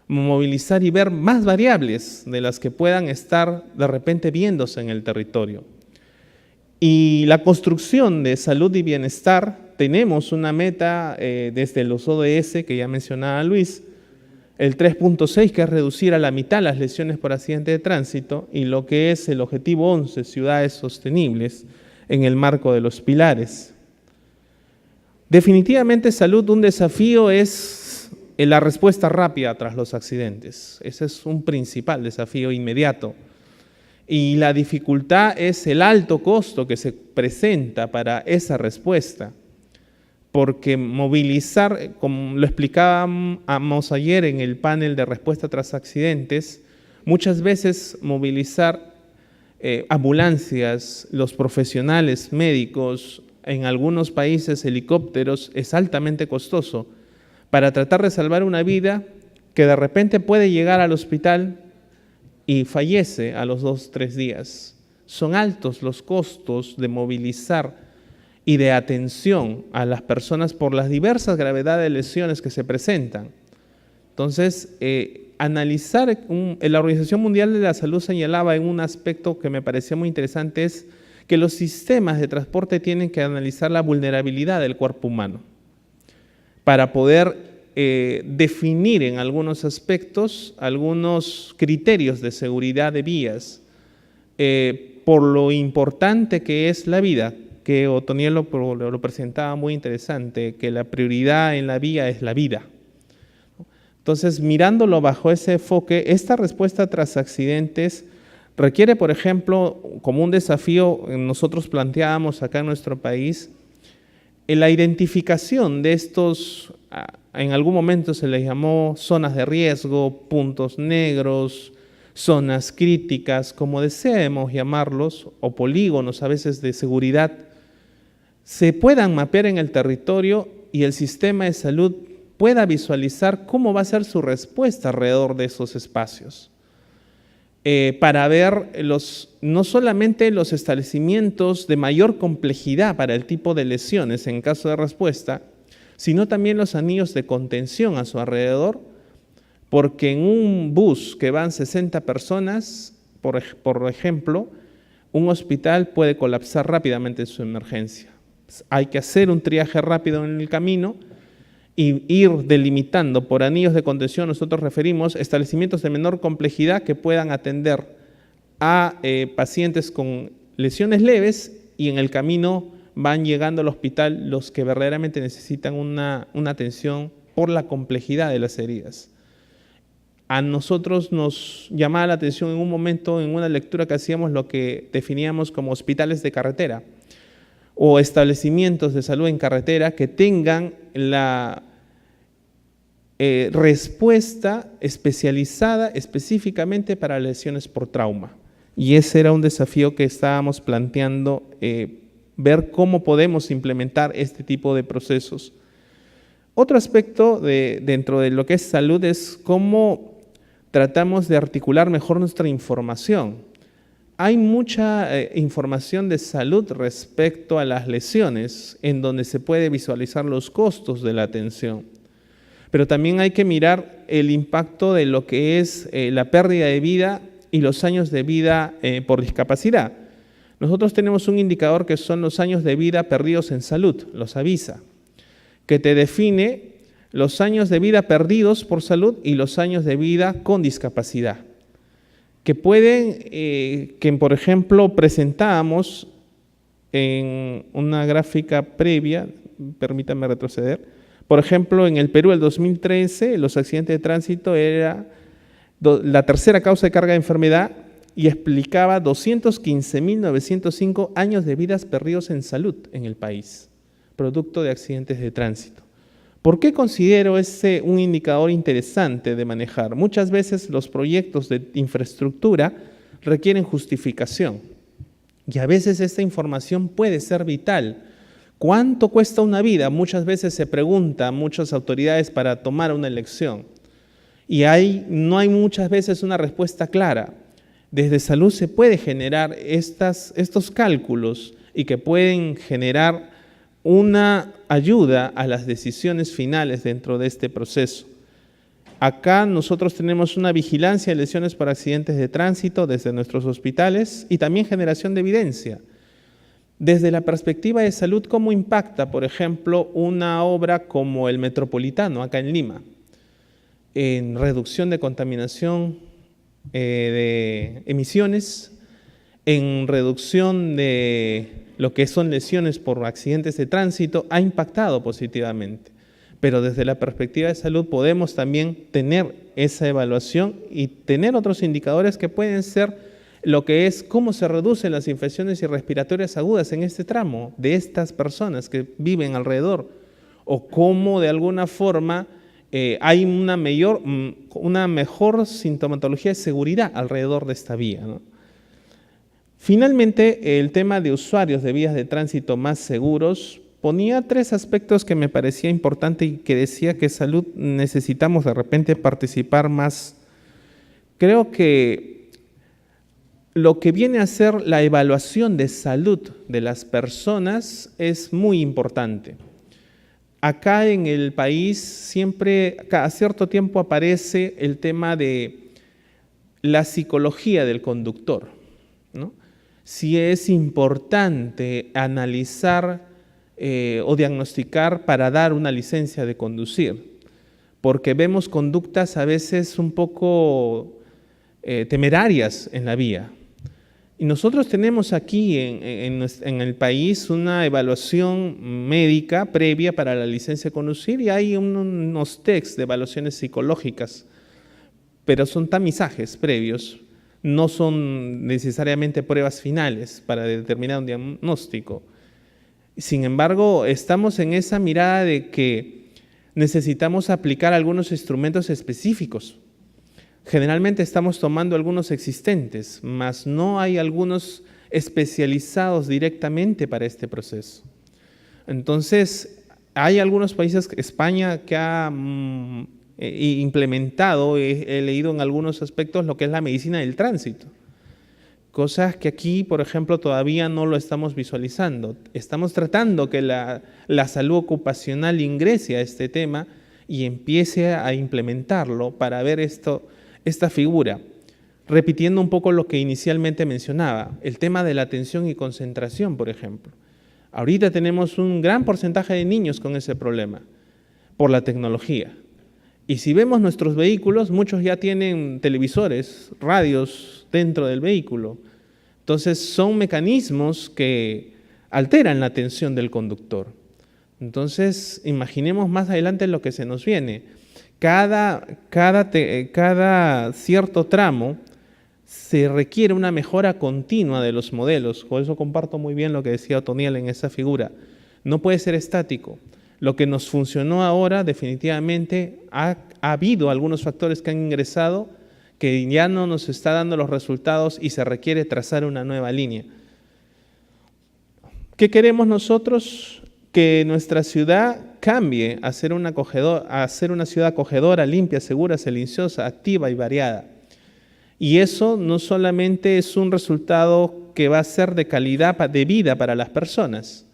movilizar y ver más variables de las que puedan estar de repente viéndose en el territorio? Y la construcción de salud y bienestar, tenemos una meta desde los ODS que ya mencionaba Luis, el 3.6, que es reducir a la mitad las lesiones por accidente de tránsito, y lo que es el objetivo 11, ciudades sostenibles, en el marco de los pilares. Definitivamente salud, un desafío es la respuesta rápida tras los accidentes. Ese es un principal desafío inmediato. Y la dificultad es el alto costo que se presenta para esa respuesta. Porque movilizar, como lo explicábamos ayer en el panel de respuesta tras accidentes, muchas veces movilizar ambulancias, los profesionales médicos, en algunos países helicópteros, es altamente costoso para tratar de salvar una vida que de repente puede llegar al hospital y fallece a los 2 o 3 días. Son altos los costos de movilizar y de atención a las personas por las diversas gravedades de lesiones que se presentan. Entonces, analizar, la Organización Mundial de la Salud señalaba en un aspecto que me parecía muy interesante, es que los sistemas de transporte tienen que analizar la vulnerabilidad del cuerpo humano para poder definir en algunos aspectos algunos criterios de seguridad de vías, por lo importante que es la vida, que Otoniel lo presentaba muy interesante, que la prioridad en la vía es la vida. Entonces, mirándolo bajo ese enfoque, esta respuesta tras accidentes requiere, por ejemplo, como un desafío, nosotros planteábamos acá en nuestro país, la identificación de estos, en algún momento se les llamó zonas de riesgo, puntos negros, zonas críticas, como deseemos llamarlos, o polígonos a veces de seguridad, se puedan mapear en el territorio y el sistema de salud pueda visualizar cómo va a ser su respuesta alrededor de esos espacios. Para ver no solamente los establecimientos de mayor complejidad para el tipo de lesiones en caso de respuesta, sino también los anillos de contención a su alrededor, porque en un bus que van 60 personas, por ejemplo, un hospital puede colapsar rápidamente en su emergencia. Hay que hacer un triaje rápido en el camino y ir delimitando por anillos de contención. Nosotros referimos establecimientos de menor complejidad que puedan atender a pacientes con lesiones leves, y en el camino van llegando al hospital los que verdaderamente necesitan una atención por la complejidad de las heridas. A nosotros nos llamaba la atención en un momento, en una lectura que hacíamos, lo que definíamos como hospitales de carretera o establecimientos de salud en carretera que tengan la respuesta especializada específicamente para lesiones por trauma. Y ese era un desafío que estábamos planteando, ver cómo podemos implementar este tipo de procesos. Otro aspecto dentro de lo que es salud es cómo tratamos de articular mejor nuestra información. hay mucha información de salud respecto a las lesiones, en donde se puede visualizar los costos de la atención. Pero también hay que mirar el impacto de lo que es la pérdida de vida y los años de vida por discapacidad. Nosotros tenemos un indicador que son los años de vida perdidos en salud, los AVISA, que te define los años de vida perdidos por salud y los años de vida con discapacidad, que pueden, que por ejemplo presentábamos en una gráfica previa, permítanme retroceder. Por ejemplo, en el Perú, el 2013, los accidentes de tránsito era la tercera causa de carga de enfermedad y explicaba 215.905 años de vidas perdidos en salud en el país, producto de accidentes de tránsito. ¿Por qué considero ese un indicador interesante de manejar? Muchas veces los proyectos de infraestructura requieren justificación y a veces esta información puede ser vital. ¿Cuánto cuesta una vida? Muchas veces se pregunta a muchas autoridades para tomar una elección y no hay muchas veces una respuesta clara. Desde salud se puede generar estos cálculos y que pueden generar una ayuda a las decisiones finales dentro de este proceso. Acá nosotros tenemos una vigilancia de lesiones por accidentes de tránsito desde nuestros hospitales y también generación de evidencia. Desde la perspectiva de salud, ¿cómo impacta, por ejemplo, una obra como el Metropolitano acá en Lima? En reducción de contaminación de emisiones, en reducción de lo que son lesiones por accidentes de tránsito, ha impactado positivamente. Pero desde la perspectiva de salud podemos también tener esa evaluación y tener otros indicadores que pueden ser lo que es cómo se reducen las infecciones respiratorias agudas en este tramo de estas personas que viven alrededor, o cómo de alguna forma hay una mejor sintomatología de seguridad alrededor de esta vía, ¿no? Finalmente, el tema de usuarios de vías de tránsito más seguros ponía 3 aspectos que me parecía importante y que decía que salud necesitamos de repente participar más. Creo que lo que viene a ser la evaluación de salud de las personas es muy importante. Acá en el país siempre, cada cierto tiempo aparece el tema de la psicología del conductor, ¿no? Si es importante analizar o diagnosticar para dar una licencia de conducir, porque vemos conductas a veces un poco temerarias en la vía. Y nosotros tenemos aquí en el país una evaluación médica previa para la licencia de conducir y hay unos tests de evaluaciones psicológicas, pero son tamizajes previos, no son necesariamente pruebas finales para determinar un diagnóstico. Sin embargo, estamos en esa mirada de que necesitamos aplicar algunos instrumentos específicos. Generalmente estamos tomando algunos existentes, mas no hay algunos especializados directamente para este proceso. Entonces, hay algunos países, España, que ha implementado, he leído en algunos aspectos, lo que es la medicina del tránsito. Cosas que aquí, por ejemplo, todavía no lo estamos visualizando. Estamos tratando que la salud ocupacional ingrese a este tema y empiece a implementarlo para ver esta figura. Repitiendo un poco lo que inicialmente mencionaba, el tema de la atención y concentración, por ejemplo. Ahorita tenemos un gran porcentaje de niños con ese problema por la tecnología. Y si vemos nuestros vehículos, muchos ya tienen televisores, radios dentro del vehículo. Entonces son mecanismos que alteran la atención del conductor. Entonces imaginemos más adelante lo que se nos viene. Cada cierto tramo se requiere una mejora continua de los modelos. Por eso comparto muy bien lo que decía Otoniel en esa figura. No puede ser estático. Lo que nos funcionó ahora, definitivamente, ha habido algunos factores que han ingresado que ya no nos está dando los resultados y se requiere trazar una nueva línea. ¿Qué queremos nosotros? Que nuestra ciudad cambie a ser una ciudad acogedora, limpia, segura, silenciosa, activa y variada. Y eso no solamente es un resultado que va a ser de calidad de vida para las personas,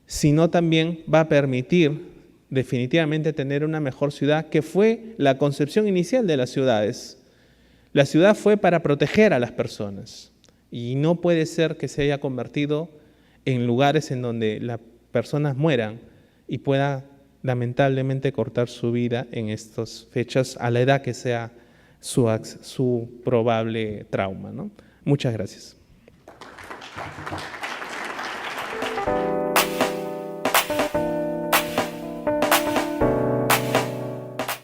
sino también va a permitir definitivamente tener una mejor ciudad, que fue la concepción inicial de las ciudades. La ciudad fue para proteger a las personas y no puede ser que se haya convertido en lugares en donde las personas mueran y pueda lamentablemente cortar su vida en estas fechas a la edad que sea su probable trauma, ¿no? Muchas gracias.